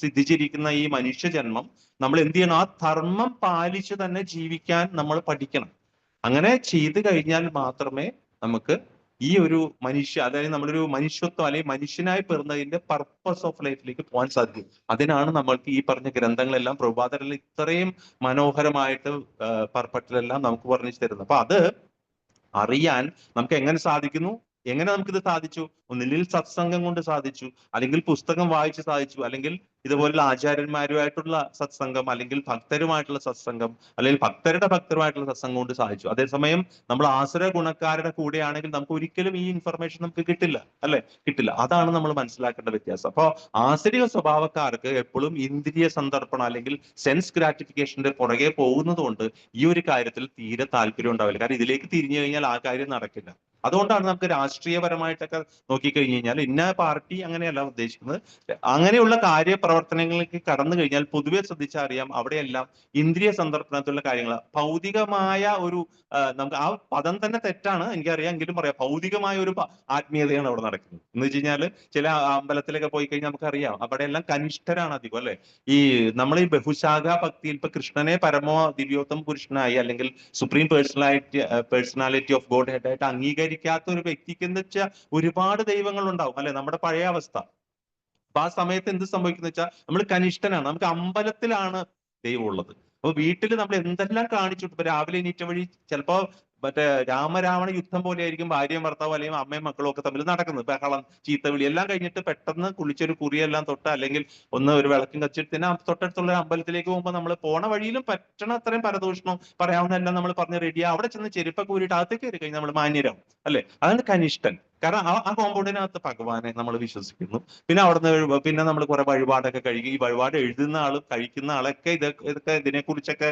സിദ്ധിച്ചിരിക്കുന്ന ഈ മനുഷ്യ ജന്മം നമ്മൾ എന്ത് ചെയ്യണം? ആ ധർമ്മം പാലിച്ച് തന്നെ ജീവിക്കാൻ നമ്മൾ പഠിക്കണം. അങ്ങനെ ചെയ്തു കഴിഞ്ഞാൽ മാത്രമേ നമുക്ക് ഈ ഒരു അതായത് നമ്മളൊരു മനുഷ്യത്വം അല്ലെങ്കിൽ മനുഷ്യനായി പിറന്നതിന്റെ പർപ്പസ് ഓഫ് ലൈഫിലേക്ക് പോകാൻ സാധിക്കും. അതിനാണ് നമ്മൾക്ക് ഈ പറഞ്ഞ ഗ്രന്ഥങ്ങളെല്ലാം പ്രഭാതരെല്ലാം ഇത്രയും മനോഹരമായിട്ട് പർപ്പറ്റിലെല്ലാം നമുക്ക് പറഞ്ഞു തരുന്നത്. അപ്പൊ അത് അറിയാൻ നമുക്ക് എങ്ങനെ സാധിക്കുന്നു? എങ്ങനെ നമുക്കിത് സാധിച്ചു? ഒന്നില്ലെങ്കിൽ സത്സംഗം കൊണ്ട് സാധിച്ചു, അല്ലെങ്കിൽ പുസ്തകം വായിച്ച് സാധിച്ചു, അല്ലെങ്കിൽ ഇതുപോലുള്ള ആചാര്യന്മാരുമായിട്ടുള്ള സത്സംഗം, അല്ലെങ്കിൽ ഭക്തരുമായിട്ടുള്ള സത്സംഗം, അല്ലെങ്കിൽ ഭക്തരുടെ ഭക്തരുമായിട്ടുള്ള സത്സംഗം കൊണ്ട് സാധിച്ചു. അതേസമയം നമ്മൾ ആസുര ഗുണക്കാരുടെ കൂടെയാണെങ്കിൽ നമുക്ക് ഒരിക്കലും ഈ ഇൻഫർമേഷൻ നമുക്ക് കിട്ടില്ല, അല്ലെ? കിട്ടില്ല. അതാണ് നമ്മൾ മനസ്സിലാക്കേണ്ട വ്യത്യാസം. അപ്പോൾ ആസുരിക സ്വഭാവക്കാർക്ക് എപ്പോഴും ഇന്ദ്രിയ സന്ദർപ്പണം അല്ലെങ്കിൽ സെൻസ് ഗ്രാറ്റിഫിക്കേഷന്റെ പുറകെ പോകുന്നത് കൊണ്ട് ഈ ഒരു കാര്യത്തിൽ തീരെ താല്പര്യം ഉണ്ടാവില്ല. കാരണം ഇതിലേക്ക് തിരിഞ്ഞു കഴിഞ്ഞാൽ ആ കാര്യം നടക്കില്ല. അതുകൊണ്ടാണ് നമുക്ക് രാഷ്ട്രീയപരമായിട്ടൊക്കെ നോക്കിക്കഴിഞ്ഞു കഴിഞ്ഞാൽ ഇന്ന പാർട്ടി അങ്ങനെയല്ല ഉദ്ദേശിക്കുന്നത്. അങ്ങനെയുള്ള കാര്യപ്രവർത്തനങ്ങളിലേക്ക് കടന്നു കഴിഞ്ഞാൽ പൊതുവെ ശ്രദ്ധിച്ചാൽ അറിയാം, അവിടെയെല്ലാം ഇന്ദ്രിയ സന്ദർഭത്തിലുള്ള കാര്യങ്ങൾ, ഭൗതികമായ ഒരു നമുക്ക് ആ പദം തന്നെ തെറ്റാണ് എനിക്കറിയാം, എങ്കിലും പറയാം, ഭൗതികമായ ഒരു ആത്മീയതയാണ് അവിടെ നടക്കുന്നത്. എന്ന് വെച്ച് കഴിഞ്ഞാൽ ചില അമ്പലത്തിലൊക്കെ പോയി കഴിഞ്ഞാൽ നമുക്കറിയാം അവിടെ എല്ലാം കനിഷ്ഠരാണ് അധികം, അല്ലെ? ഈ നമ്മൾ ഈ ബഹുശാഖ ഭക്തിയിൽ ഇപ്പൊ കൃഷ്ണനെ പരമോ ദിവ്യോത്തമ പുരുഷനായി അല്ലെങ്കിൽ supreme personality of God head ആയിട്ട് അംഗീകരിക്കാത്ത ഒരു വ്യക്തിക്ക് എന്ന് വെച്ചാൽ ഒരുപാട് ദൈവങ്ങൾ ഉണ്ടാവും, അല്ലെ? നമ്മുടെ പഴയ അവസ്ഥ. അപ്പൊ ആ സമയത്ത് എന്ത് സംഭവിക്കുന്ന വെച്ചാൽ നമ്മൾ കനിഷ്ഠനാണ്, നമുക്ക് അമ്പലത്തിലാണ് ദൈവം ഉള്ളത്. അപ്പൊ വീട്ടിൽ നമ്മൾ എന്തെല്ലാം കാണിച്ചു, ഇപ്പൊ രാവിലെ എണീറ്റ വഴി ചിലപ്പോ മറ്റേ രാമരാവണ യുദ്ധം പോലെ ആയിരിക്കും ഭാര്യയും ഭർത്താവും അല്ലെങ്കിൽ അമ്മയും മക്കളും ഒക്കെ തമ്മിൽ നടക്കുന്നത്. ബഹളം, ചീത്തവിളി എല്ലാം കഴിഞ്ഞിട്ട് പെട്ടെന്ന് കുളിച്ചൊരു കുറിയെല്ലാം തൊട്ട് അല്ലെങ്കിൽ ഒന്ന് ഒരു വിളക്കും കച്ചിട്ട് തന്നെ തൊട്ടടുത്തുള്ള ഒരു അമ്പലത്തിലേക്ക് പോകുമ്പോൾ നമ്മൾ പോണ വഴിയിലും പറ്റണ അത്രയും പരദൂഷണം പറയാവുന്നതെല്ലാം നമ്മൾ പറഞ്ഞ് റെഡിയാ, അവിടെ ചെന്ന് ചെരുപ്പൊക്കെ ഊരിട്ട് അകത്തേക്ക് കയറി കഴിഞ്ഞാൽ നമ്മൾ മാന്യരാവും, അല്ലെ? അതാണ് കനിഷ്ഠൻ. കാരണം ആ കോമ്പൗണ്ടിനകത്ത് ഭഗവാനെ നമ്മൾ വിശ്വസിക്കുന്നു. പിന്നെ അവിടുന്ന് പിന്നെ നമ്മൾ കുറെ വഴിപാടൊക്കെ കഴുകി, ഈ വഴിപാട് എഴുതുന്ന ആളും കഴിക്കുന്ന ആളൊക്കെ ഇതൊക്കെ ഇതിനെക്കുറിച്ചൊക്കെ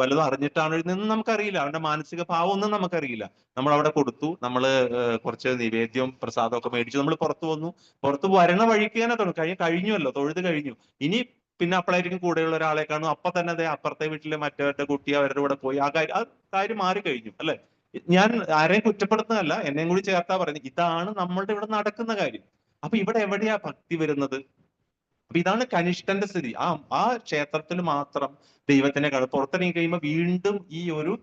വല്ലതും അറിഞ്ഞിട്ടാണ് എഴുതുന്നതെന്ന് നമുക്കറിയില്ല. അവന്റെ മാനസിക ഭാവം ഒന്നും നമുക്കറിയില്ല. നമ്മൾ അവിടെ കൊടുത്തു, നമ്മൾ കുറച്ച് നിവേദ്യവും പ്രസാദവും ഒക്കെ മേടിച്ചു, നമ്മൾ പുറത്തു വന്നു. പുറത്ത് വരണ വഴിക്ക് തന്നെ കഴിഞ്ഞുവല്ലോ, തൊഴുത് കഴിഞ്ഞു. ഇനി പിന്നെ അപ്പോഴായിരിക്കും കൂടെയുള്ള ഒരാളെ കാണും, അപ്പൊ തന്നെ അതെ അപ്പുറത്തെ വീട്ടിലെ മറ്റവരുടെ കുട്ടി അവരുടെ കൂടെ പോയി, ആ കാര്യം മാറി കഴിഞ്ഞു, അല്ലെ? ഞാൻ ആരെയും കുറ്റപ്പെടുത്തുന്നതല്ല, എന്നെയും കൂടി ചേർത്താ പറയുന്നത്. ഇതാണ് നമ്മളുടെ ഇവിടെ നടക്കുന്ന കാര്യം. അപ്പൊ ഇവിടെ എവിടെയാ ഭക്തി വരുന്നത്? അപ്പൊ ഇതാണ് കനിഷ്ഠന്റെ സ്ഥിതി. ആ ക്ഷേത്രത്തിൽ മാത്രം ദൈവത്തിനെ കാണും. പുറത്തിറങ്ങി കഴിയുമ്പോൾ വീണ്ടും ഈ ഒരു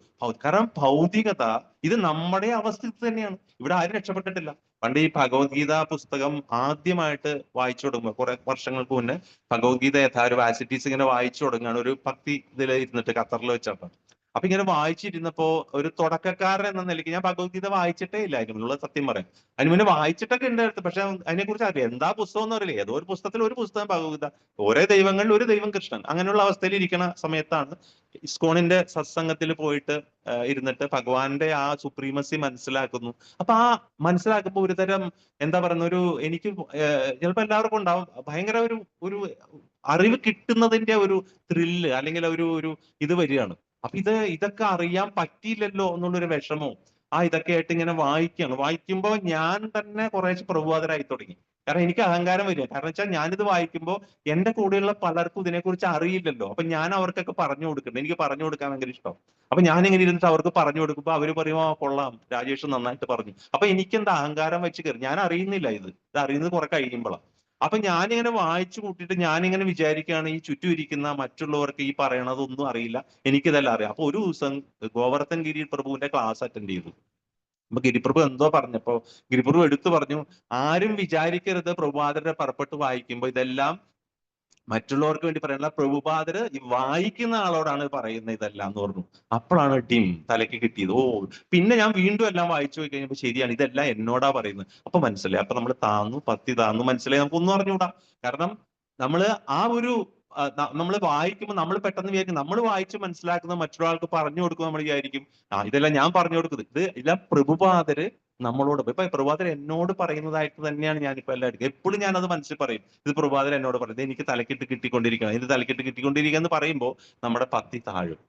കാരണം ഭൗതികത ഇത് നമ്മുടെ അവസ്ഥ തന്നെയാണ്. ഇവിടെ ആരും രക്ഷപ്പെട്ടിട്ടില്ല. പണ്ട് ഈ ഭഗവത്ഗീത പുസ്തകം ആദ്യമായിട്ട് വായിച്ചു തുടങ്ങുമ്പോൾ കുറെ വർഷങ്ങൾക്ക് മുന്നേ ഭഗവത്ഗീത യഥാരു ആസിറ്റീസ് ഇങ്ങനെ വായിച്ചു തുടങ്ങുകയാണ് ഒരു ഭക്തി ഇതിൽ ഇരുന്നിട്ട് ഖത്തറിൽ വെച്ചാണ്. അപ്പൊ ഇങ്ങനെ വായിച്ചിരുന്നപ്പോ ഒരു തുടക്കക്കാരൻ എന്ന നിലയ്ക്ക്, ഞാൻ ഭഗവത്ഗീത വായിച്ചിട്ടേ ഇല്ല അതിന് മുന്നുള്ള സത്യം പറയാം. അതിന് മുന്നേ വായിച്ചിട്ടൊക്കെ ഉണ്ട് അടുത്ത്, പക്ഷെ അതിനെക്കുറിച്ച് അറിയാം. എന്താ പുസ്തകം എന്ന് അറിയില്ല. ഏതോ ഒരു പുസ്തകത്തിൽ ഒരു പുസ്തകം ഭഗവത്ഗീത, ഓരോ ദൈവങ്ങളിൽ ഒരു ദൈവം കൃഷ്ണൻ, അങ്ങനെയുള്ള അവസ്ഥയിൽ ഇരിക്കുന്ന സമയത്താണ് ഇസ്കോണിന്റെ സത്സംഗത്തിൽ പോയിട്ട് ഇരുന്നിട്ട് ഭഗവാന്റെ ആ സുപ്രീമസി മനസ്സിലാക്കുന്നു. അപ്പൊ ആ മനസ്സിലാക്കുമ്പോൾ ഒരു തരം എന്താ പറയുന്ന ഒരു എനിക്ക് ചിലപ്പോൾ എല്ലാവർക്കും ഉണ്ടാവും ഭയങ്കര ഒരു ഒരു അറിവ് കിട്ടുന്നതിന്റെ ഒരു ത്രില്ല് അല്ലെങ്കിൽ ഒരു ഇത് വരികയാണ്. അപ്പൊ ഇതൊക്കെ അറിയാൻ പറ്റിയില്ലല്ലോ എന്നുള്ളൊരു വിഷമവും ഇതൊക്കെ ആയിട്ട് ഇങ്ങനെ വായിക്കുമ്പോൾ ഞാൻ തന്നെ കുറേശ്ശെ പ്രഭുവാദരായി തുടങ്ങി. കാരണം എനിക്ക് അഹങ്കാരം വരിക. കാരണം വെച്ചാൽ ഞാനിത് വായിക്കുമ്പോൾ എന്റെ കൂടെയുള്ള പലർക്കും ഇതിനെക്കുറിച്ച് അറിയില്ലല്ലോ. അപ്പൊ ഞാൻ അവർക്കൊക്കെ പറഞ്ഞു കൊടുക്കുന്നുണ്ട്. എനിക്ക് പറഞ്ഞു കൊടുക്കാൻ ഭയങ്കര ഇഷ്ടം. അപ്പൊ ഞാൻ ഇങ്ങനെ ഇരുന്നിട്ട് അവർക്ക് പറഞ്ഞു കൊടുക്കുമ്പോൾ അവർ പറയുമോ കൊള്ളാം, രാജേഷ് നന്നായിട്ട് പറഞ്ഞു. അപ്പൊ എനിക്കെന്താ അഹങ്കാരം വെച്ച് കയറി, ഞാൻ അറിയുന്നില്ല ഇത് അറിയുന്നത് കുറെ കഴിയുമ്പോഴാണ്. അപ്പൊ ഞാനിങ്ങനെ വായിച്ചു കൂട്ടിയിട്ട് ഞാനിങ്ങനെ വിചാരിക്കുകയാണ് ഈ ചുറ്റും ഇരിക്കുന്ന മറ്റുള്ളവർക്ക് ഈ പറയണതൊന്നും അറിയില്ല, എനിക്കിതെല്ലാം അറിയാം. അപ്പൊ ഒരു ദിവസം ഗോവർദ്ധൻ ഗിരി പ്രഭുവിന്റെ ക്ലാസ് അറ്റൻഡ് ചെയ്തു. അപ്പൊ ഗിരിപ്രഭു എന്തോ പറഞ്ഞപ്പോ ഗിരിപ്രഭു എടുത്തു പറഞ്ഞു, ആരും വിചാരിക്കരുത് പ്രഭുപാദരുടെ പുറപ്പെട്ട് വായിക്കുമ്പോൾ ഇതെല്ലാം മറ്റുള്ളവർക്ക് വേണ്ടി പറയണ, പ്രഭുപാദര് ഈ വായിക്കുന്ന ആളോടാണ് പറയുന്നത് ഇതെല്ലാം എന്ന് പറഞ്ഞു. അപ്പോഴാണ് തലയ്ക്ക് കിട്ടിയത്. പിന്നെ ഞാൻ വീണ്ടും എല്ലാം വായിച്ചു പോയി കഴിഞ്ഞപ്പോൾ ശരിയാണ്, ഇതെല്ലാം എന്നോടാ പറയുന്നത്. അപ്പൊ മനസ്സിലായി. അപ്പൊ നമ്മൾ പത്തി താന്നു മനസ്സിലായി, നമുക്കൊന്നും അറിഞ്ഞുകൂടാ. കാരണം നമ്മള് ആ ഒരു നമ്മൾ വായിക്കുമ്പോൾ നമ്മൾ പെട്ടെന്ന് വിചാരിക്കും നമ്മൾ വായിച്ച് മനസ്സിലാക്കുന്നത് മറ്റൊരാൾക്ക് പറഞ്ഞു കൊടുക്കുമ്പോൾ നമ്മൾ വിചാരിക്കും ഇതെല്ലാം ഞാൻ പറഞ്ഞു കൊടുക്കുന്നത്. ഇതെല്ലാം പ്രഭുപാദര് നമ്മളോട് ഇപ്പൊ പ്രഭാതർ എന്നോട് പറയുന്നതായിട്ട് തന്നെയാണ് ഞാനിപ്പോ എല്ലാവർക്കും എപ്പോഴും ഞാനത് മനസ്സിൽ പറയും. ഇത് പ്രഭാതർ എന്നോട് പറയുന്നത് എനിക്ക് തലക്കിട്ട് കിട്ടിക്കൊണ്ടിരിക്കണം, ഇത് തലക്കിട്ട് കിട്ടിക്കൊണ്ടിരിക്കുക എന്ന് പറയുമ്പോൾ നമ്മുടെ പത്തി താഴും.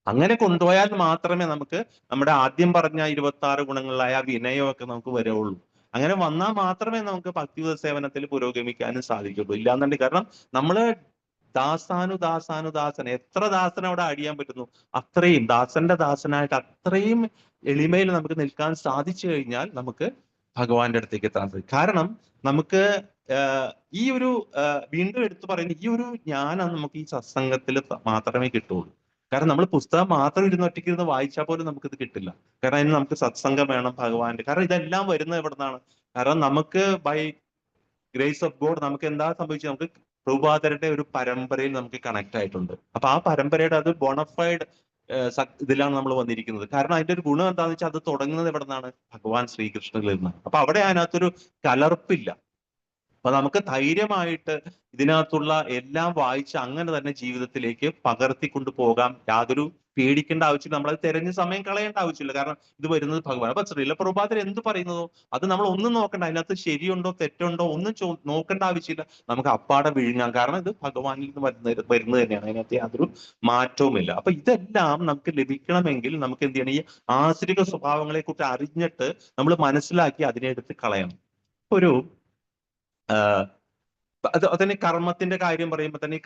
അങ്ങനെ കൊണ്ടുപോയാൽ മാത്രമേ നമുക്ക് നമ്മുടെ ആദ്യം പറഞ്ഞ 26 ഗുണങ്ങളായ വിനയമൊക്കെ നമുക്ക് വരുള്ളൂ. അങ്ങനെ വന്നാൽ മാത്രമേ നമുക്ക് ഭക്തിയുത സേവനത്തിൽ പുരോഗമിക്കാനും സാധിക്കുള്ളൂ. ഇല്ലാന്നുണ്ടെങ്കിൽ കാരണം നമ്മള് ദാസൻ എത്ര ദാസൻ അവിടെ അടിയാൻ പറ്റുന്നു അത്രയും ദാസന്റെ ദാസനായിട്ട് അത്രയും എളിമയിൽ നമുക്ക് നിൽക്കാൻ സാധിച്ചു കഴിഞ്ഞാൽ നമുക്ക് ഭഗവാന്റെ അടുത്തേക്ക് എത്താൻ സാധിക്കും. കാരണം നമുക്ക് ഈ ഒരു വീണ്ടും എടുത്തു പറയുന്ന ഈ ഒരു ജ്ഞാനം നമുക്ക് ഈ സത്സംഗത്തിൽ മാത്രമേ കിട്ടുള്ളൂ. കാരണം നമ്മൾ പുസ്തകം മാത്രം ഒറ്റയ്ക്ക് വായിച്ചാൽ പോലും നമുക്കിത് കിട്ടില്ല. കാരണം അതിന് നമുക്ക് സത്സംഗം വേണം ഭഗവാന്റെ. കാരണം ഇതെല്ലാം വരുന്നത് എവിടെ നിന്നാണ്? കാരണം നമുക്ക് ബൈ ഗ്രേസ് ഓഫ് ഗോഡ് നമുക്ക് എന്താ സംഭവിച്ചത്, നമുക്ക് പ്രഭുപാദരുടെ ഒരു പരമ്പരയിൽ നമുക്ക് കണക്ട് ആയിട്ടുണ്ട്. അപ്പൊ ആ പരമ്പരയുടെ അത് ബോണഫൈഡ് ഇതിലാണ് നമ്മൾ വന്നിരിക്കുന്നത്. കാരണം അതിന്റെ ഒരു ഗുണം എന്താണെന്ന് വെച്ചാൽ അത് തുടങ്ങുന്നത് എവിടെ നിന്നാണ്? ഭഗവാൻ ശ്രീകൃഷ്ണനിൽ നിന്നാണ്. അപ്പൊ അവിടെ അതിനകത്തൊരു കലർപ്പില്ല. അപ്പൊ നമുക്ക് ധൈര്യമായിട്ട് ഇതിനകത്തുള്ള എല്ലാം വായിച്ച് അങ്ങനെ തന്നെ ജീവിതത്തിലേക്ക് പകർത്തിക്കൊണ്ട് പോകാം. യാതൊരു പേടിക്കേണ്ട ആവശ്യമില്ല. നമ്മളത് തിരഞ്ഞ് സമയം കളയേണ്ട ആവശ്യമില്ല. കാരണം ഇത് വരുന്നത് ഭഗവാൻ. അപ്പൊ ശ്രീല പ്രഭുപാദർ എന്ത് പറയുന്നതോ അത് നമ്മൾ ഒന്നും നോക്കണ്ട. അതിനകത്ത് ശരിയുണ്ടോ തെറ്റുണ്ടോ ഒന്നും നോക്കേണ്ട ആവശ്യമില്ല. നമുക്ക് അപ്പാടെ വിഴുങ്ങാം. കാരണം ഇത് ഭഗവാനിൽ നിന്ന് വരുന്നത് തന്നെയാണ്. അതിനകത്ത് യാതൊരു മാറ്റവുമില്ല. അപ്പൊ ഇതെല്ലാം നമുക്ക് ലഭിക്കണമെങ്കിൽ നമുക്ക് എന്ത് ചെയ്യണം? ഈ ആശ്രിക സ്വഭാവങ്ങളെ കുറിച്ച് അറിഞ്ഞിട്ട് നമ്മൾ മനസ്സിലാക്കി അതിനെ എടുത്ത് കളയണം. ഒരു അതിന് കർമ്മത്തിന്റെ കാര്യം പറയുമ്പോൾ തന്നെ ഈ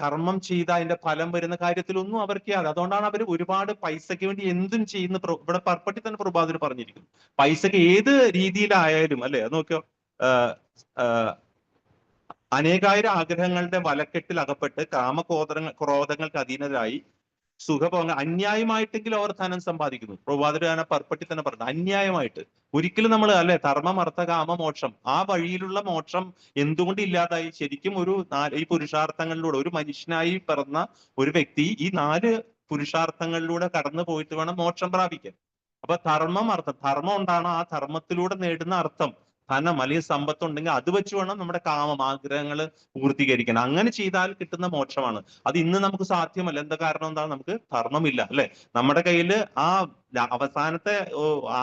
കർമ്മം ചെയ്ത അതിന്റെ ഫലം വരുന്ന കാര്യത്തിലൊന്നും അവർക്ക് യാതൊരു, അതുകൊണ്ടാണ് അവർ ഒരുപാട് പൈസയ്ക്ക് വേണ്ടി എന്തും ചെയ്യുന്ന ഇവിടെ പർപ്പട്ടി തന്നെ പ്രഭാതർ പറഞ്ഞിരിക്കുന്നു. പൈസക്ക് ഏത് രീതിയിലായാലും അല്ലെ, അത് നോക്കിയോ, അനേകായിരം ആഗ്രഹങ്ങളുടെ വലക്കെട്ടിൽ അകപ്പെട്ട് ക്രോധങ്ങൾക്ക് അധീനരായി സുഖഭോഗങ്ങൾ അന്യായമായിട്ടെങ്കിലും അവർ ധനം സമ്പാദിക്കുന്നു. പ്രഭാതരാന പർപ്പട്ടി തന്നെ പറഞ്ഞു അന്യായമായിട്ട്. ഒരിക്കലും നമ്മൾ അല്ലെ ധർമ്മം അർത്ഥ കാമ മോക്ഷം ആ വഴിയിലുള്ള മോക്ഷം എന്തുകൊണ്ട് ഇല്ലാതായി? ശരിക്കും ഈ പുരുഷാർത്ഥങ്ങളിലൂടെ ഒരു മനുഷ്യനായി പിറന്ന ഒരു വ്യക്തി ഈ 4 പുരുഷാർത്ഥങ്ങളിലൂടെ കടന്നു പോയിട്ട് വേണം മോക്ഷം പ്രാപിക്കാൻ. അപ്പൊ ധർമ്മം ഉണ്ടാണ്. ആ ധർമ്മത്തിലൂടെ നേടുന്ന അർത്ഥം ധനം അല്ലെങ്കിൽ സമ്പത്ത് ഉണ്ടെങ്കിൽ അത് വെച്ച് വേണം നമ്മുടെ കാമം ആഗ്രഹങ്ങൾ പൂർത്തീകരിക്കണം. അങ്ങനെ ചെയ്താൽ കിട്ടുന്ന മോക്ഷമാണ്. അത് ഇന്ന് നമുക്ക് സാധ്യമല്ല. എന്താ കാരണം? എന്താണ്? നമുക്ക് ധർമ്മമില്ല അല്ലെ. നമ്മുടെ കയ്യിൽ ആ അവസാനത്തെ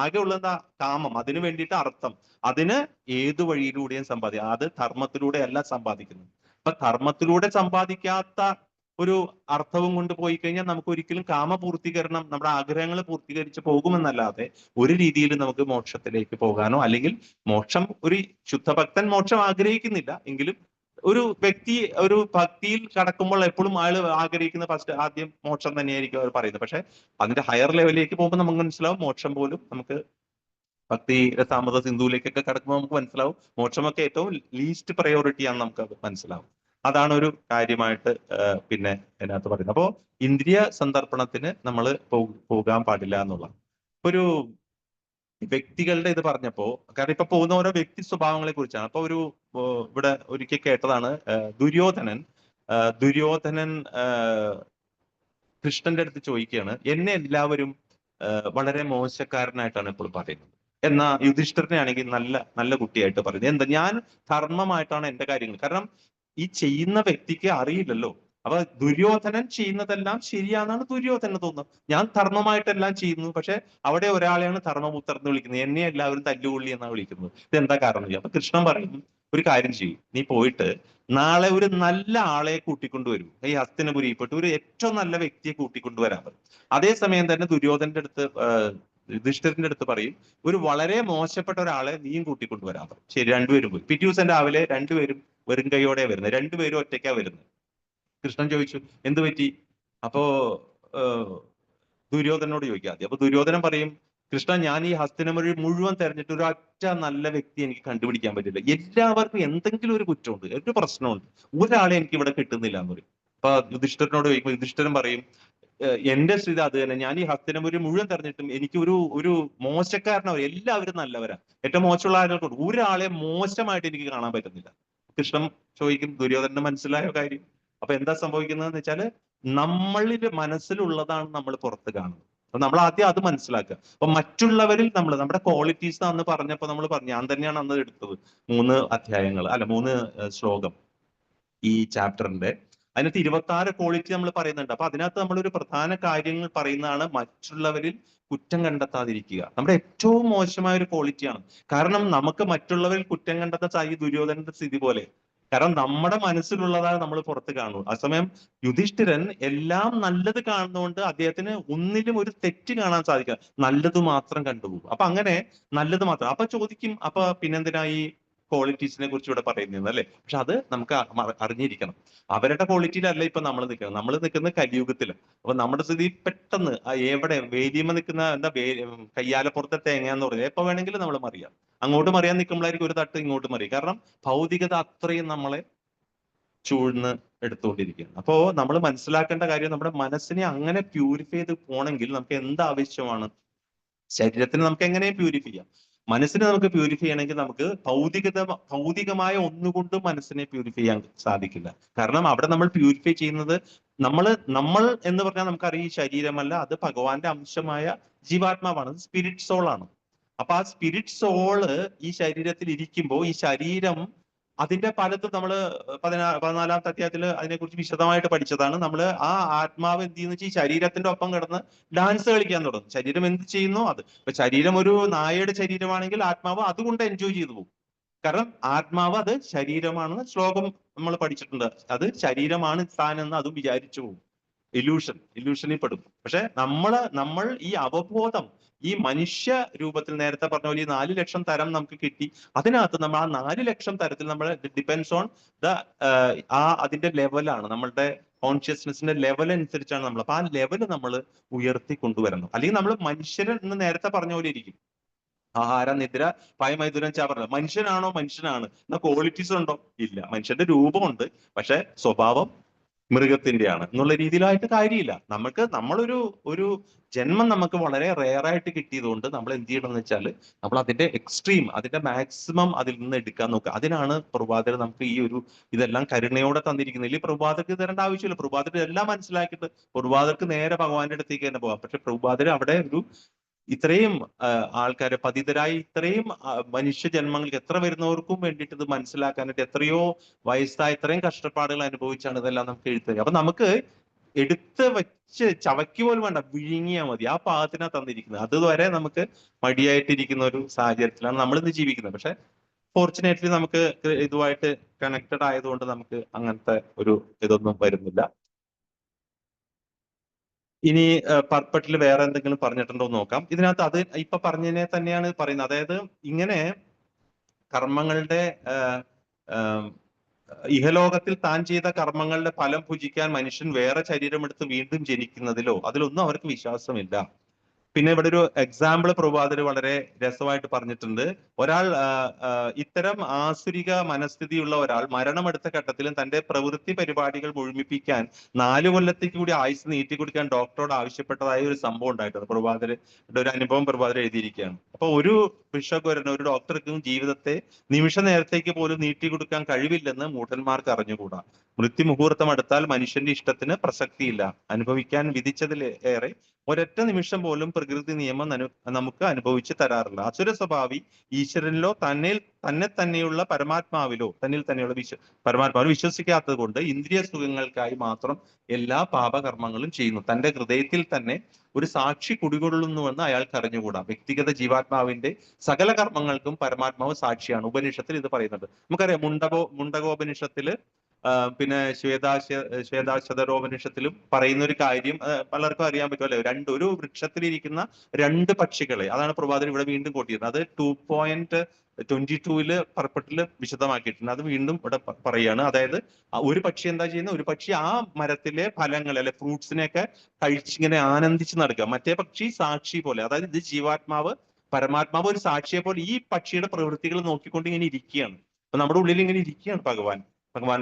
ആകെ ഉള്ള എന്താ? കാമം. അതിനു വേണ്ടിയിട്ട് അർത്ഥം. അതിന് ഏതു വഴിയിലൂടെയും സമ്പാദിക്കാം. അത് ധർമ്മത്തിലൂടെ അല്ല സമ്പാദിക്കുന്നത്. അപ്പൊ ധർമ്മത്തിലൂടെ സമ്പാദിക്കാത്ത ഒരു അർത്ഥവും കൊണ്ട് പോയി കഴിഞ്ഞാൽ നമുക്ക് ഒരിക്കലും കാമപൂർത്തീകരണം, നമ്മുടെ ആഗ്രഹങ്ങൾ പൂർത്തീകരിച്ച് പോകുമെന്നല്ലാതെ ഒരു രീതിയിൽ നമുക്ക് മോക്ഷത്തിലേക്ക് പോകാനോ, അല്ലെങ്കിൽ മോക്ഷം, ഒരു ശുദ്ധഭക്തൻ മോക്ഷം ആഗ്രഹിക്കുന്നില്ല എങ്കിലും ഒരു വ്യക്തി ഒരു ഭക്തിയിൽ കടക്കുമ്പോൾ എപ്പോഴും ആള് ആഗ്രഹിക്കുന്ന ആദ്യം മോക്ഷം തന്നെയായിരിക്കും അവർ പറയുന്നത്. പക്ഷെ അതിന്റെ ഹയർ ലെവലിലേക്ക് പോകുമ്പോൾ നമുക്ക് മനസ്സിലാവും മോക്ഷം പോലും നമുക്ക് ഭക്തി രസാമൃത സിന്ധുവിലേക്കൊക്കെ കടക്കുമ്പോൾ നമുക്ക് മനസ്സിലാവും മോക്ഷമൊക്കെ ഏറ്റവും ലീസ്റ്റ് പ്രയോറിറ്റി ആണെന്ന് നമുക്ക് അത് മനസ്സിലാവും. അതാണ് ഒരു കാര്യമായിട്ട് പിന്നെ അതിനകത്ത് പറയുന്നത്. അപ്പോ ഇന്ദ്രിയ സന്ദർപ്പണത്തിന് നമ്മൾ പോകാൻ പാടില്ല എന്നുള്ള ഒരു വ്യക്തികളുടെ ഇത് പറഞ്ഞപ്പോ, കാരണം ഇപ്പൊ പോകുന്ന ഓരോ വ്യക്തി സ്വഭാവങ്ങളെ കുറിച്ചാണ്. അപ്പൊ ഇവിടെ ഒരിക്കൽ കേട്ടതാണ് ദുര്യോധനൻ കൃഷ്ണന്റെ അടുത്ത് ചോദിക്കുകയാണ്, എന്നെ എല്ലാവരും വളരെ മോശക്കാരനായിട്ടാണ് ഇപ്പോൾ പറയുന്നത്, എന്നാ യുധിഷ്ഠിരനെ ആണെങ്കിൽ നല്ല നല്ല കുട്ടിയായിട്ട് പറയുന്നത്. എന്താ? ഞാൻ ധർമ്മമായിട്ടാണ് എന്റെ കാര്യങ്ങൾ. കാരണം ഈ ചെയ്യുന്ന വ്യക്തിക്ക് അറിയില്ലല്ലോ. അപ്പൊ ദുര്യോധനൻ ചെയ്യുന്നതെല്ലാം ശരിയാണെന്നാണ് ദുര്യോധനന് തോന്നുന്നത്. ഞാൻ ധർമ്മമായിട്ടെല്ലാം ചെയ്യുന്നു. പക്ഷെ അവിടെ ഒരാളെയാണ് ധർമ്മപുത്രൻ എന്ന് വിളിക്കുന്നത്, എന്നെ എല്ലാവരും തല്ലുകൊള്ളി എന്നാണ് വിളിക്കുന്നത്. ഇതെന്താ കാരണം? അപ്പൊ കൃഷ്ണൻ പറയും, ഒരു കാര്യം ചെയ്യും, നീ പോയിട്ട് നാളെ ഒരു നല്ല ആളെ കൂട്ടിക്കൊണ്ടുവരും. ഈ ഹസ്തിനപുരിയിൽപ്പെട്ട് ഒരു ഏറ്റവും നല്ല വ്യക്തിയെ കൂട്ടിക്കൊണ്ടുവരാൻ പറയും. അതേസമയം തന്നെ ദുര്യോധനന്റെ അടുത്ത് യുധിഷ്ഠിരന്റെ അടുത്ത് പറയും, ഒരു വളരെ മോശപ്പെട്ട ഒരാളെ നീയും കൂട്ടിക്കൊണ്ടുവരാൻ പറയും. ശരി, രണ്ടുപേരും പോയി. പിറ്റേ ദിവസം രാവിലെ രണ്ടുപേരും വെറും കൈയോടെ വരുന്നത്. രണ്ടുപേരും ഒറ്റയ്ക്കാ വരുന്നത്. കൃഷ്ണൻ ചോദിച്ചു, എന്ത് പറ്റി? അപ്പോ ദുര്യോധനോട് ചോദിക്കുക ആദ്യം. അപ്പൊ ദുര്യോധനൻ പറയും, കൃഷ്ണ, ഞാൻ ഈ ഹസ്തിനപുരി മുഴുവൻ തെരഞ്ഞിട്ട് ഒരു ഒറ്റ നല്ല വ്യക്തി എനിക്ക് കണ്ടുപിടിക്കാൻ പറ്റില്ല. എല്ലാവർക്കും എന്തെങ്കിലും ഒരു കുറ്റമുണ്ട്, ഒരു പ്രശ്നമുണ്ട്. ഒരാളെ എനിക്ക് ഇവിടെ കിട്ടുന്നില്ല എന്ന് പറയും. അപ്പൊ യുധിഷ്ഠിരനോട് ചോദിക്കുമ്പോൾ യുധിഷ്ഠിരൻ പറയും, എന്റെ സ്ഥിതി അത് തന്നെ. ഞാൻ ഈ ഹസ്തിനപുരി മുഴുവൻ തെരഞ്ഞിട്ടും എനിക്ക് ഒരു മോശക്കാരനവർ, എല്ലാവരും നല്ലവരാ. ഏറ്റവും മോശമുള്ള ആളുകൾക്കുണ്ട്, ഒരാളെ മോശമായിട്ട് എനിക്ക് കാണാൻ പറ്റുന്നില്ല. കൃഷ്ണൻ ചോദിക്കും, ദുര്യോധനന് മനസ്സിലായ കാര്യം. അപ്പൊ എന്താ സംഭവിക്കുന്നതെന്ന് വെച്ചാല് നമ്മളിൽ മനസ്സിലുള്ളതാണ് നമ്മൾ പുറത്ത് കാണുന്നത്. അപ്പൊ നമ്മൾ ആദ്യം അത് മനസ്സിലാക്കുക. അപ്പൊ മറ്റുള്ളവരിൽ നമ്മുടെ ക്വാളിറ്റീസ് അന്ന് പറഞ്ഞപ്പോ നമ്മൾ പറഞ്ഞു, ഞാൻ തന്നെയാണ് അന്ന് എടുത്തത് 3 അധ്യായങ്ങൾ, അല്ല 3 ശ്ലോകം ഈ ചാപ്റ്ററിന്റെ. അതിനകത്ത് 26 ക്വാളിറ്റി നമ്മൾ പറയുന്നുണ്ട്. അപ്പൊ അതിനകത്ത് നമ്മളൊരു പ്രധാന കാര്യങ്ങൾ പറയുന്നതാണ് മറ്റുള്ളവരിൽ കുറ്റം കണ്ടെത്താതിരിക്കുക. നമ്മുടെ ഏറ്റവും മോശമായ ഒരു ക്വാളിറ്റിയാണ്. കാരണം നമുക്ക് മറ്റുള്ളവരിൽ കുറ്റം കണ്ടെത്താൻ ഈ ദുര്യോധനന്റെ സ്ഥിതി പോലെ. കാരണം നമ്മുടെ മനസ്സിലുള്ളതാണ് നമ്മൾ പുറത്ത് കാണുള്ളൂ. അസമയം യുധിഷ്ഠിരൻ എല്ലാം നല്ലത് കാണുന്നതുകൊണ്ട് അദ്ദേഹത്തിന് ഒന്നിലും ഒരു തെറ്റ് കാണാൻ സാധിക്കുക, നല്ലത് മാത്രം കണ്ടുപോകും. അപ്പൊ അങ്ങനെ നല്ലത് മാത്രം. അപ്പൊ ചോദിക്കും, അപ്പൊ പിന്നെന്തിനാ ഈ ക്വാളിറ്റീസിനെ കുറിച്ച് ഇവിടെ പറയുന്നത് അല്ലെ? പക്ഷെ അത് നമുക്ക് അറിഞ്ഞിരിക്കണം. അവരുടെ ക്വാളിറ്റിയിലല്ല ഇപ്പൊ നമ്മൾ നിൽക്കുന്നത്. നമ്മൾ നിൽക്കുന്നത് കലിയുഗത്തില്. അപ്പൊ നമ്മുടെ സ്ഥിതി പെട്ടെന്ന് എവിടെ വേലിയമ്മ നിൽക്കുന്ന എന്താ കയ്യാലപ്പുറത്തെ തേങ്ങ എന്ന് പറയുന്നത്, എപ്പോ വേണമെങ്കിലും നമ്മൾ മറിയാം. അങ്ങോട്ട് മറിയാൻ നിൽക്കുമ്പോഴായിരിക്കും ഒരു തട്ട് ഇങ്ങോട്ട് മറിയും. കാരണം ഭൗതികത അത്രയും നമ്മളെ ചൂഴ്ന്ന് എടുത്തുകൊണ്ടിരിക്കുകയാണ്. അപ്പോ നമ്മൾ മനസ്സിലാക്കേണ്ട കാര്യം, നമ്മുടെ മനസ്സിനെ അങ്ങനെ പ്യൂരിഫൈ ചെയ്ത് പോകണമെങ്കിൽ നമുക്ക് എന്ത് ആവശ്യമാണ്? ശരീരത്തിന് നമുക്ക് എങ്ങനെ പ്യൂരിഫൈ ചെയ്യാം? മനസ്സിനെ നമുക്ക് പ്യൂരിഫൈ ചെയ്യണമെങ്കിൽ നമുക്ക് ഭൗതികമായ ഒന്നുകൊണ്ടും മനസ്സിനെ പ്യൂരിഫൈ ചെയ്യാൻ സാധിക്കില്ല. കാരണം അവിടെ നമ്മൾ പ്യൂരിഫൈ ചെയ്യുന്നത് നമ്മൾ എന്ന് പറഞ്ഞാൽ നമുക്കറിയാം ഈ ശരീരമല്ല, അത് ഭഗവാന്റെ അംശമായ ജീവാത്മാവാണ്, സ്പിരിറ്റ് സോൾ ആണ്. അപ്പൊ ആ സ്പിരിറ്റ് സോള് ഈ ശരീരത്തിൽ ഇരിക്കുമ്പോൾ ഈ ശരീരം അതിന്റെ പലതും നമ്മൾ 14ാമത്തെ അധ്യായത്തിൽ അതിനെക്കുറിച്ച് വിശദമായിട്ട് പഠിച്ചതാണ്. നമ്മൾ ആ ആത്മാവ് എന്ത് ചെയ്യുന്ന വെച്ചാൽ ഈ ശരീരത്തിന്റെ ഒപ്പം കിടന്ന് ഡാൻസ് കളിക്കാൻ തുടങ്ങും. ശരീരം എന്ത് ചെയ്യുന്നു അത്. ഇപ്പൊ ശരീരം ഒരു നായയുടെ ശരീരമാണെങ്കിൽ ആത്മാവ് അതുകൊണ്ട് എൻജോയ് ചെയ്തു പോകും. കാരണം ആത്മാവ് അത് ശരീരമാണെന്ന് ശ്ലോകം നമ്മൾ പഠിച്ചിട്ടുണ്ട്. അത് ശരീരമാണ് താൻ എന്ന് അതും വിചാരിച്ചു പോകും. ഇല്യൂഷനിൽ പെടും. പക്ഷെ നമ്മൾ ഈ അവബോധം ഈ മനുഷ്യ രൂപത്തിൽ നേരത്തെ പറഞ്ഞ പോലെ ഈ 4 ലക്ഷം തരം നമുക്ക് കിട്ടി. അതിനകത്ത് നമ്മൾ ആ 4 ലക്ഷം തരത്തിൽ നമ്മൾ ഡിപ്പെൻഡ്സ് ഓൺ ദ അതിന്റെ ലെവലാണ്, നമ്മളുടെ കോൺഷ്യസ്നെസിന്റെ ലെവൽ അനുസരിച്ചാണ് നമ്മൾ. അപ്പൊ ആ ലെവല് നമ്മൾ ഉയർത്തി കൊണ്ടുവരണം. അല്ലെങ്കിൽ നമ്മൾ മനുഷ്യരെ എന്ന് നേരത്തെ പറഞ്ഞ പോലെ ഇരിക്കും. ആഹാര, നിദ്ര, ഭയമൈഥുനം, ചാപറ. മനുഷ്യനാണോ? മനുഷ്യനാണ്. എന്നാ ക്വാളിറ്റീസ് ഉണ്ടോ? ഇല്ല. മനുഷ്യന്റെ രൂപമുണ്ട്, പക്ഷെ സ്വഭാവം മൃഗത്തിന്റെയാണ് എന്നുള്ള രീതിയിലായിട്ട് കാര്യമില്ല. നമ്മളൊരു ജന്മം നമുക്ക് വളരെ റെയർ ആയിട്ട് കിട്ടിയതുകൊണ്ട് നമ്മൾ എന്ത് ചെയ്യണം എന്ന് വെച്ചാൽ നമ്മൾ അതിന്റെ എക്സ്ട്രീം, അതിന്റെ മാക്സിമം അതിൽ നിന്ന് എടുക്കാൻ നോക്കുക. അതിനാണ് പ്രഭാതർ നമുക്ക് ഈ ഒരു ഇതെല്ലാം കരുണയോടെ തന്നിരിക്കുന്നത്. ഇല്ലെങ്കിൽ പ്രഭാതർക്ക് തരേണ്ട ആവശ്യമില്ല. പ്രഭാതർ എല്ലാം മനസ്സിലാക്കിയിട്ട് പ്രഭാതർക്ക് നേരെ ഭഗവാന്റെ അടുത്തേക്ക് തന്നെ പോകാം. പക്ഷെ പ്രഭാതർ അവിടെ ഒരു ഇത്രയും ആൾക്കാരെ പതിതരായി ഇത്രയും മനുഷ്യ ജന്മങ്ങൾക്ക് എത്ര വരുന്നവർക്കും വേണ്ടിയിട്ട് ഇത് മനസ്സിലാക്കാനായിട്ട് എത്രയോ വയസ്സായ ഇത്രയും കഷ്ടപ്പാടുകൾ അനുഭവിച്ചാണ് ഇതെല്ലാം നമുക്ക് എഴുത്തുക. അപ്പൊ നമുക്ക് എടുത്ത് വെച്ച് ചവയ്ക്ക് പോലും വേണ്ട, വിഴുങ്ങിയാൽ മതി. ആ പാകത്തിനാ തന്നിരിക്കുന്നത്. അതുവരെ നമുക്ക് മടിയായിട്ടിരിക്കുന്ന ഒരു സാഹചര്യത്തിലാണ് നമ്മൾ ഇന്ന് ജീവിക്കുന്നത്. പക്ഷെ ഫോർച്ചുനേറ്റ്ലി നമുക്ക് ഇതുമായിട്ട് കണക്റ്റഡ് ആയതുകൊണ്ട് നമുക്ക് അങ്ങനത്തെ ഒരു ഇതൊന്നും വരുന്നില്ല. ഇനി പർപ്പറ്റിൽ വേറെ എന്തെങ്കിലും പറഞ്ഞിട്ടുണ്ടോ എന്ന് നോക്കാം. ഇതിനകത്ത് അത് ഇപ്പൊ പറഞ്ഞതിനെ തന്നെയാണ് പറയുന്നത്. അതായത് ഇങ്ങനെ കർമ്മങ്ങളുടെ ഇഹലോകത്തിൽ താൻ ചെയ്ത കർമ്മങ്ങളുടെ ഫലം ഭുജിക്കാൻ മനുഷ്യൻ വേറെ ശരീരമെടുത്ത് വീണ്ടും ജനിക്കുന്നതിലോ അതിലൊന്നും അവർക്ക് വിശ്വാസമില്ല. പിന്നെ ഇവിടെ ഒരു എക്സാമ്പിൾ പ്രഭാതര് വളരെ രസമായിട്ട് പറഞ്ഞിട്ടുണ്ട്. ഒരാൾ ഇത്തരം ആസുരിക മനസ്ഥിതിയുള്ള ഒരാൾ മരണമെടുത്ത ഘട്ടത്തിലും തന്റെ പ്രവൃത്തി പരിപാടികൾ മുഴുമിപ്പിക്കാൻ 4 കൊല്ലത്തേക്ക് കൂടി ആയുസ് നീട്ടിക്കൊടുക്കാൻ ഡോക്ടറോട് ആവശ്യപ്പെട്ടതായ ഒരു സംഭവം ഉണ്ടായിട്ടുണ്ട്. പ്രഭാതര് ഒരു അനുഭവം പ്രഭാതര് എഴുതിയിരിക്കുകയാണ്. അപ്പൊ ഒരു ഭിക്ഷക്കുരന്, ഒരു ഡോക്ടർക്കും ജീവിതത്തെ നിമിഷ നേരത്തേക്ക് പോലും നീട്ടിക്കൊടുക്കാൻ കഴിവില്ലെന്ന് മൂഢന്മാർക്ക് അറിഞ്ഞുകൂടാ. മൃത്യുമുഹൂർത്തം അടുത്താൽ മനുഷ്യന്റെ ഇഷ്ടത്തിന് പ്രസക്തിയില്ല. അനുഭവിക്കാൻ വിധിച്ചതിൽ ഏറെ ഒരൊറ്റ നിമിഷം പോലും പ്രകൃതി നിയമം നമുക്ക് അനുഭവിച്ച് തരാറില്ല. അസുര സ്വഭാവി ഈശ്വരനിലോ തന്നെ തന്നെയുള്ള പരമാത്മാവിലോ പരമാത്മാവിൽ വിശ്വസിക്കാത്തത് കൊണ്ട് ഇന്ദ്രിയ സുഖങ്ങൾക്കായി മാത്രം എല്ലാ പാപകർമ്മങ്ങളും ചെയ്യുന്നു. തന്റെ ഹൃദയത്തിൽ തന്നെ ഒരു സാക്ഷി കുടികൊള്ളുന്നുവെന്ന് അയാൾക്ക് അറിഞ്ഞുകൂടാ. വ്യക്തിഗത ജീവാത്മാവിന്റെ സകല കർമ്മങ്ങൾക്കും പരമാത്മാവ് സാക്ഷിയാണ്. ഉപനിഷത്തിൽ ഇത് പറയുന്നുണ്ട്. നമുക്കറിയാം മുണ്ടകോപനിഷത്തില് പിന്നെ ശ്വേതാശതരോപനിഷത്തിലും പറയുന്ന ഒരു കാര്യം പലർക്കും അറിയാൻ പറ്റുമല്ലോ. ഒരു വൃക്ഷത്തിലിരിക്കുന്ന 2 പക്ഷികളെ, അതാണ് പ്രഭാതർ ഇവിടെ വീണ്ടും കോട്ടിയത്. അത് 2.22 പർപ്പട്ടില് വിശദമാക്കിയിട്ടുണ്ട്. അത് വീണ്ടും ഇവിടെ പറയുകയാണ്. അതായത് ഒരു പക്ഷി എന്താ ചെയ്യുന്നത്? ഒരു പക്ഷി ആ മരത്തിലെ ഫലങ്ങൾ അല്ലെ ഫ്രൂട്ട്സിനെയൊക്കെ കഴിച്ചിങ്ങനെ ആനന്ദിച്ച് നടക്കുക. മറ്റേ പക്ഷി സാക്ഷി പോലെ, അതായത് ഇത് ജീവാത്മാവ് പരമാത്മാവ് ഒരു സാക്ഷിയെ പോലെ ഈ പക്ഷിയുടെ പ്രവൃത്തികൾ നോക്കിക്കൊണ്ട് ഇങ്ങനെ ഇരിക്കുകയാണ്. അപ്പൊ നമ്മുടെ ഉള്ളിൽ ഇങ്ങനെ ഇരിക്കുകയാണ് ഭഗവാന്റെ.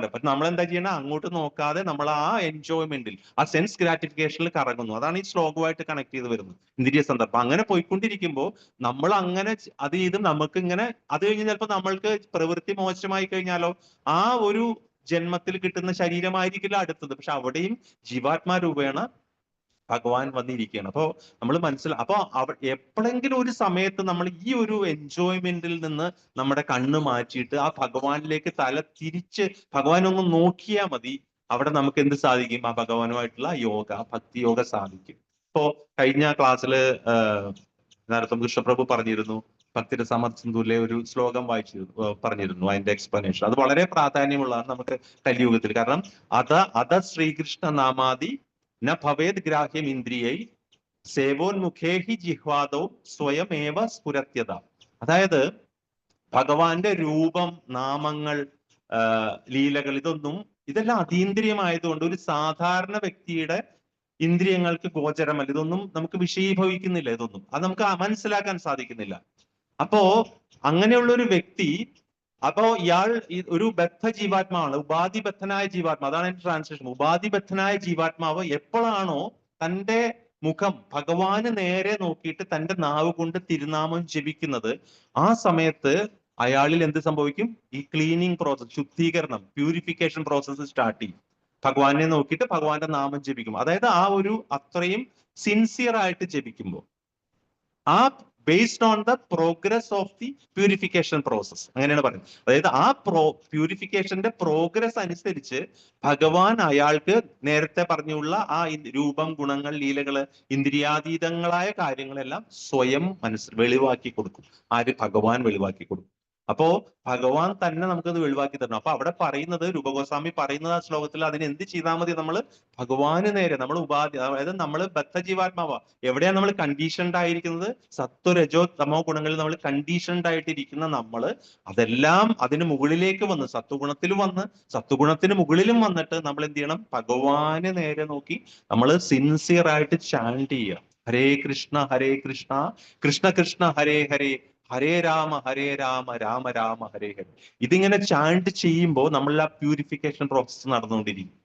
അപ്പൊ നമ്മൾ എന്താ ചെയ്യണം? അങ്ങോട്ട് നോക്കാതെ നമ്മൾ ആ എൻജോയ്മെന്റിൽ, ആ സെൻസ് ഗ്രാറ്റിഫിക്കേഷനിൽ കറങ്ങുന്നു. അതാണ് ഈ ശ്ലോകമായിട്ട് കണക്ട് ചെയ്ത് വരുന്നത്, ഇന്ദ്രിയ സന്ദർഭം. അങ്ങനെ പോയിക്കൊണ്ടിരിക്കുമ്പോൾ നമ്മൾ അങ്ങനെ അത് ചെയ്ത് നമുക്ക് ഇങ്ങനെ അത് കഴിഞ്ഞ് ചിലപ്പോൾ നമ്മൾക്ക് പ്രവൃത്തി മോശമായി കഴിഞ്ഞാലോ ആ ഒരു ജന്മത്തിൽ കിട്ടുന്ന ശരീരമായിരിക്കില്ല അടുത്തത്. പക്ഷെ അവിടെയും ജീവാത്മാ രൂപേണ ഭഗവാൻ വന്നിരിക്കുകയാണ്. അപ്പോ നമ്മൾ അപ്പോ എപ്പോഴെങ്കിലും ഒരു സമയത്ത് നമ്മൾ ഈ ഒരു എൻജോയ്മെന്റിൽ നിന്ന് നമ്മുടെ കണ്ണ് മാറ്റിയിട്ട് ആ ഭഗവാനിലേക്ക് തല തിരിച്ച് ഭഗവാൻ ഒന്ന് നോക്കിയാൽ മതി. അവിടെ നമുക്ക് എന്ത് സാധിക്കും? ആ ഭഗവാനുമായിട്ടുള്ള യോഗ, ഭക്തി യോഗ സാധിക്കും. ഇപ്പോ കഴിഞ്ഞ ക്ലാസ്സിൽ നേരത്തെ കൃഷ്ണപ്രഭു പറഞ്ഞിരുന്നു, ഭക്തിയുടെ സമർത്ഥിലെ ഒരു ശ്ലോകം പറഞ്ഞിരുന്നു, അതിന്റെ എക്സ്പ്ലനേഷൻ. അത് വളരെ പ്രാധാന്യമുള്ളതാണ് നമുക്ക് കലിയുഗത്തിൽ. കാരണം അത ശ്രീകൃഷ്ണ നാമാദി ന ഭവേദ് ഗ്രാഹ്യം ഇന്ദ്രിയൈ സേവോന്മുഖേഹി ജിഹ്വാദോ സ്വയമേവ സ്ഫുരത്യത. അതായത് ഭഗവാന്റെ രൂപം, നാമങ്ങൾ, ലീലകൾ, ഇതെല്ലാം അതീന്ദ്രിയമായതുകൊണ്ട് ഒരു സാധാരണ വ്യക്തിയുടെ ഇന്ദ്രിയങ്ങൾക്ക് ഗോചരമല്ല. ഇതൊന്നും നമുക്ക് വിഷയീഭവിക്കുന്നില്ല. അത് നമുക്ക് മനസ്സിലാക്കാൻ സാധിക്കുന്നില്ല. അപ്പോ അങ്ങനെയുള്ള ഒരു വ്യക്തി, അപ്പോ ഇയാൾ ഒരു ബദ്ധ ജീവാത്മാവാണ്, ഉപാധിബദ്ധനായ ജീവാത്മാവ്. അതാണ് എന്റെ ട്രാൻസ്ലേഷൻ. ഉപാധിബദ്ധനായ ജീവാത്മാവ് എപ്പോഴാണോ തന്റെ മുഖം ഭഗവാന് നേരെ നോക്കിയിട്ട് തന്റെ നാവ് കൊണ്ട് തിരുനാമം ജപിക്കുന്നത്, ആ സമയത്ത് അയാളിൽ എന്ത് സംഭവിക്കും? ഈ ക്ലീനിങ് പ്രോസസ്, ശുദ്ധീകരണം, പ്യൂരിഫിക്കേഷൻ പ്രോസസ്സ് സ്റ്റാർട്ട് ചെയ്യും. ഭഗവാനെ നോക്കിയിട്ട് ഭഗവാന്റെ നാമം ജപിക്കും. അതായത് ആ ഒരു അത്രയും സിൻസിയർ ആയിട്ട് ജപിക്കുമ്പോൾ ആ based on the progress of the purification process, അങ്ങനെയാണ് പറയുന്നത്. അതായത് ആ പ്യൂരിഫിക്കേഷന്റെ പ്രോഗ്രസ് അനുസരിച്ച് ഭഗവാൻ അയാൾക്ക് നേരത്തെ പറഞ്ഞുള്ള ആ രൂപം, ഗുണങ്ങൾ, ലീലകള്, ഇന്ദ്രിയാതീതങ്ങളായ കാര്യങ്ങളെല്ലാം സ്വയം വെളിവാക്കി കൊടുക്കും. ആര്? ഭഗവാൻ വെളിവാക്കി കൊടുക്കും. അപ്പോ ഭഗവാൻ തന്നെ നമുക്കത് വെളിവാക്കി തരണം. അപ്പൊ അവിടെ പറയുന്നത്, രൂപഗോസ്വാമി പറയുന്നത് ആ ശ്ലോകത്തിൽ, അതിന് എന്ത് ചെയ്താൽ മതി? നമ്മൾ ഭഗവാന് നേരെ നമ്മൾ ഉപാധി, അതായത് നമ്മൾ ബദ്ധജീവാത്മാവ. എവിടെയാണ് നമ്മൾ കണ്ടീഷൻഡ് ആയിരിക്കുന്നത്? സത്വ രജോ തമോ ഗുണങ്ങളിൽ നമ്മൾ കണ്ടീഷൻഡ് ആയിട്ടിരിക്കുന്ന നമ്മൾ അതെല്ലാം അതിന് മുകളിലേക്ക് വന്ന് സത്വഗുണത്തിൽ വന്ന് സത്വഗുണത്തിന് മുകളിലും വന്നിട്ട് നമ്മൾ എന്ത് ചെയ്യണം? ഭഗവാന് നേരെ നോക്കി നമ്മൾ സിൻസിയർ ആയിട്ട് ചാൻഡ് ചെയ്യുക. ഹരേ കൃഷ്ണ കൃഷ്ണ കൃഷ്ണ ഹരേ ഹരേ, ഹരേ രാമ രാമ രാമ ഹരേ ഹരേ. ഇതിങ്ങനെ ചാൻഡ് ചെയ്യുമ്പോൾ നമ്മളുടെ ആ പ്യൂരിഫിക്കേഷൻ പ്രോസസ് നടന്നുകൊണ്ടിരിക്കും.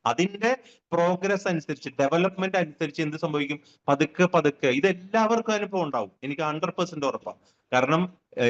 അതിന്റെ പ്രോഗ്രസ് അനുസരിച്ച്, ഡെവലപ്മെന്റ് അനുസരിച്ച് എന്ത് സംഭവിക്കും? പതുക്കെ പതുക്കെ ഇത് എല്ലാവർക്കും അനുഭവം ഉണ്ടാവും. എനിക്ക് 100% ഉറപ്പാണ്. കാരണം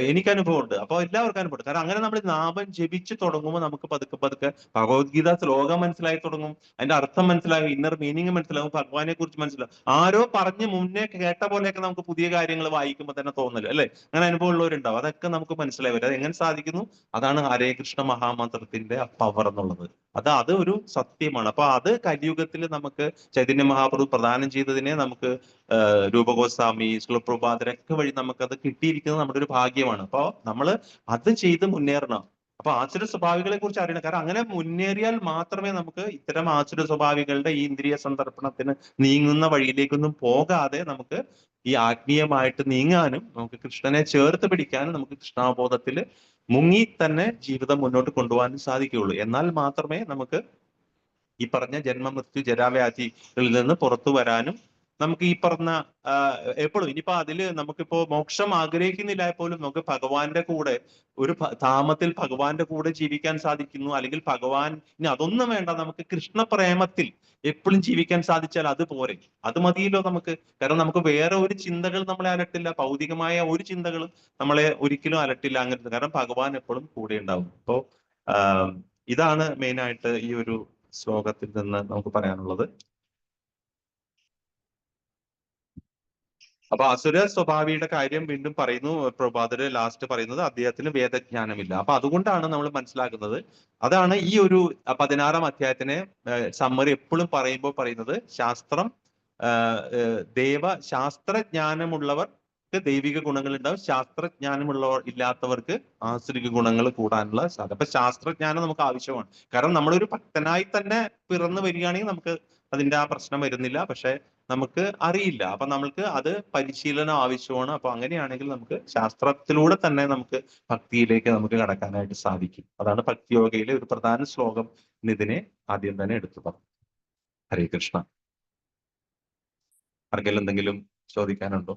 എനിക്ക് അനുഭവമുണ്ട്. അപ്പൊ എല്ലാവർക്കും അനുഭവമുണ്ട്. കാരണം അങ്ങനെ നമ്മൾ നാമം ജപിച്ച് തുടങ്ങുമ്പോൾ നമുക്ക് പതുക്കെ പതുക്കെ ഭഗവത്ഗീത ശ്ലോകം മനസ്സിലായി തുടങ്ങും, അതിന്റെ അർത്ഥം മനസ്സിലാകും, ഇന്നർ മീനിങ് മനസ്സിലാകും, ഭഗവാനെ കുറിച്ച് മനസ്സിലാകും. ആരോ പറഞ്ഞ് മുന്നേ കേട്ട പോലെയൊക്കെ നമുക്ക് പുതിയ കാര്യങ്ങൾ വായിക്കുമ്പോൾ തന്നെ തോന്നല്, അല്ലെ? അങ്ങനെ അനുഭവം ഉള്ളവരുണ്ടാവും. അതൊക്കെ നമുക്ക് മനസ്സിലായി വരും. അത് എങ്ങനെ സാധിക്കുന്നു? അതാണ് ഹരേ കൃഷ്ണ മഹാമന്ത്രത്തിന്റെ പവർ എന്നുള്ളത്. അത് ഒരു സത്യമാണ്. അപ്പൊ അത് കലിയുഗത്തിൽ നമുക്ക് ചൈതന്യ മഹാപ്രഭു പ്രദാനം ചെയ്തതിനെ നമുക്ക് രൂപഗോസ്വാമി, ശ്രീലപ്രഭുപാദരൊക്കെ വഴി നമുക്കത് കിട്ടിയിരിക്കുന്നത് നമ്മുടെ ഒരു ഭാഗ്യമാണ്. അപ്പൊ നമ്മൾ അത് ചെയ്ത് മുന്നേറണം. അപ്പൊ ആസുര സ്വഭാവികളെ കുറിച്ച് അറിയണം. കാരണം അങ്ങനെ മുന്നേറിയാൽ മാത്രമേ നമുക്ക് ഇത്തരം ആസുര സ്വഭാവികളുടെ ഈ ഇന്ദ്രിയ സന്ദർപ്പണത്തിന് നീങ്ങുന്ന വഴിയിലേക്കൊന്നും പോകാതെ നമുക്ക് ഈ ആത്മീയമായിട്ട് നീങ്ങാനും നമുക്ക് കൃഷ്ണനെ ചേർത്ത് പിടിക്കാനും നമുക്ക് കൃഷ്ണാബോധത്തിൽ മുങ്ങി തന്നെ ജീവിതം മുന്നോട്ട് കൊണ്ടുപോകാനും സാധിക്കുകയുള്ളൂ. എന്നാൽ മാത്രമേ നമുക്ക് ഈ പറഞ്ഞ ജന്മമൃത്യു ജരാവ്യാധികളിൽ നിന്ന് പുറത്തു വരാനും നമുക്ക് ഈ പറഞ്ഞ എപ്പോഴും ഇനിയിപ്പോ അതില് നമുക്കിപ്പോ മോക്ഷം ആഗ്രഹിക്കുന്നില്ല പോലും നമുക്ക് ഭഗവാന്റെ കൂടെ ഒരു ധാമത്തിൽ ഭഗവാന്റെ കൂടെ ജീവിക്കാൻ സാധിക്കുന്നു. അല്ലെങ്കിൽ ഭഗവാൻ, ഇനി അതൊന്നും വേണ്ട, നമുക്ക് കൃഷ്ണപ്രേമത്തിൽ എപ്പോഴും ജീവിക്കാൻ സാധിച്ചാൽ അത് പോരെ, അത് മതിയല്ലോ നമുക്ക്. കാരണം നമുക്ക് വേറെ ഒരു ചിന്തകൾ നമ്മളെ അലട്ടില്ല, ഭൗതികമായ ഒരു ചിന്തകളും നമ്മളെ ഒരിക്കലും അലട്ടില്ല അങ്ങനത്തെ. കാരണം ഭഗവാൻ എപ്പോഴും കൂടെ ഉണ്ടാവും. അപ്പോ ഇതാണ് മെയിൻ ആയിട്ട് ഈ ഒരു ശ്ലോകത്തിൽ നിന്ന് നമുക്ക് പറയാനുള്ളത്. അപ്പൊ അസുര സ്വഭാവിയുടെ കാര്യം വീണ്ടും പറയുന്നു. പ്രഭാതര് ലാസ്റ്റ് പറയുന്നത് അദ്ദേഹത്തിന് വേദജ്ഞാനമില്ല. അപ്പൊ അതുകൊണ്ടാണ് നമ്മൾ മനസ്സിലാക്കുന്നത്. അതാണ് ഈ ഒരു 16-ാം അധ്യായത്തിനെ സമ്മറി എപ്പോഴും പറയുമ്പോൾ പറയുന്നത്, ശാസ്ത്രം ശാസ്ത്രജ്ഞാനമുള്ളവർക്ക് ദൈവിക ഗുണങ്ങൾ ഉണ്ടാവും, ശാസ്ത്രജ്ഞാനമുള്ളവർ ഇല്ലാത്തവർക്ക് ആസുരിക ഗുണങ്ങൾ കൂടാനുള്ള സാധ്യത. അപ്പൊ ശാസ്ത്രജ്ഞാനം നമുക്ക് ആവശ്യമാണ്. കാരണം നമ്മളൊരു ഭക്തനായി തന്നെ പിറന്നു വരികയാണെങ്കിൽ നമുക്ക് അതിന്റെ ആ പ്രശ്നം വരുന്നില്ല. പക്ഷെ നമുക്ക് അറിയില്ല. അപ്പൊ നമ്മൾക്ക് അത് പരിശീലനം ആവശ്യമാണ്. അപ്പൊ അങ്ങനെയാണെങ്കിൽ നമുക്ക് ശാസ്ത്രത്തിലൂടെ തന്നെ നമുക്ക് ഭക്തിയിലേക്ക് നമുക്ക് കടക്കാനായിട്ട് സാധിക്കും. അതാണ് ഭക്തിയോഗയിലെ ഒരു പ്രധാന ശ്ലോകം. ഇതിനെ ആദ്യം തന്നെ എടുത്തു പറഞ്ഞു. ഹരേ കൃഷ്ണ. ആർക്കെങ്കിലും എന്തെങ്കിലും ചോദിക്കാനുണ്ടോ?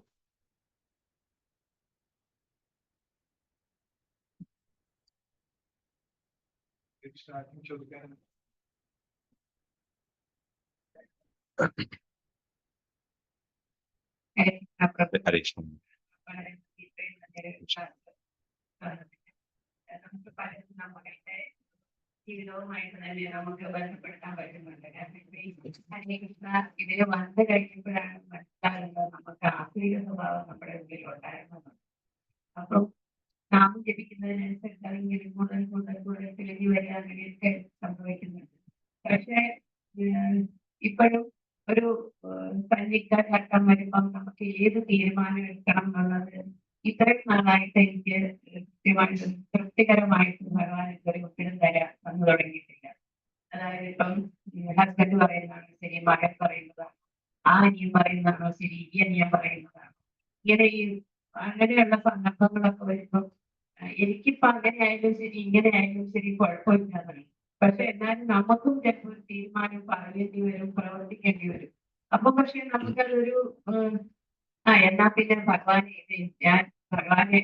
ചോദിക്കാനുണ്ടോ? ഹരേ കൃഷ്ണ. നമുക്ക് പലതും നമ്മുടെ ജീവിതവുമായിട്ട് തന്നെ നമുക്ക് ബന്ധപ്പെടുത്താൻ പറ്റുന്നുണ്ട്. ഹരേ കൃഷ്ണ ഇതിന് വന്നു കഴിഞ്ഞപ്പോഴാണ് മനസ്സിലാകുന്നത് നമുക്ക് ആത്മീയ സ്വഭാവം നമ്മുടെ ഉള്ളിൽ ഉണ്ടായിരുന്നത്. അപ്പം നാമം ജപിക്കുന്നതിനനുസരിച്ച് അതിങ്ങനെ കൂടുതൽ കൂടുതൽ കൂടുതൽ തെളിഞ്ഞു വരിക, അങ്ങനെയൊക്കെ സംഭവിക്കുന്നുണ്ട്. പക്ഷെ ഇപ്പോഴും ഒരു സന്നിഗ്ധ ഘട്ടം വരുമ്പം നമുക്ക് ഏത് തീരുമാനം എടുക്കണം എന്നുള്ളത് ഇത്രയും നാളായിട്ട് എനിക്ക് കൃത്യമായിട്ട് തൃപ്തികരമായിട്ട് ഭഗവാൻ ഇതുവരെ ഒപ്പിടും വന്നു തുടങ്ങിയിട്ടില്ല. അതായത് ഇപ്പം ഹസ്ബൻഡ് പറയുന്നതാണോ ശരി, മകൻ പറയുന്നതാണോ, ആ അനിയൻ പറയുന്നതാണോ ശരി, ഈ അനിയൻ പറയുന്നതാണോ, ഇങ്ങനെ ഈ അങ്ങനെയുള്ള സന്ദർഭങ്ങളൊക്കെ വരുമ്പോൾ എനിക്കിപ്പോ അങ്ങനെ ആയാലും ശരി, ഇങ്ങനെ ആയാലും ശരി, കുഴപ്പമില്ലാതാണ്. പക്ഷെ എന്നാലും നമുക്കും ചിലപ്പോൾ ഒരു തീരുമാനം പറയേണ്ടി വരും, പ്രവർത്തിക്കേണ്ടി വരും. അപ്പൊ പക്ഷെ നമുക്കതൊരു എന്നാ പിന്നെ ഭഗവാനെ ഞാൻ ഭഗവാനെ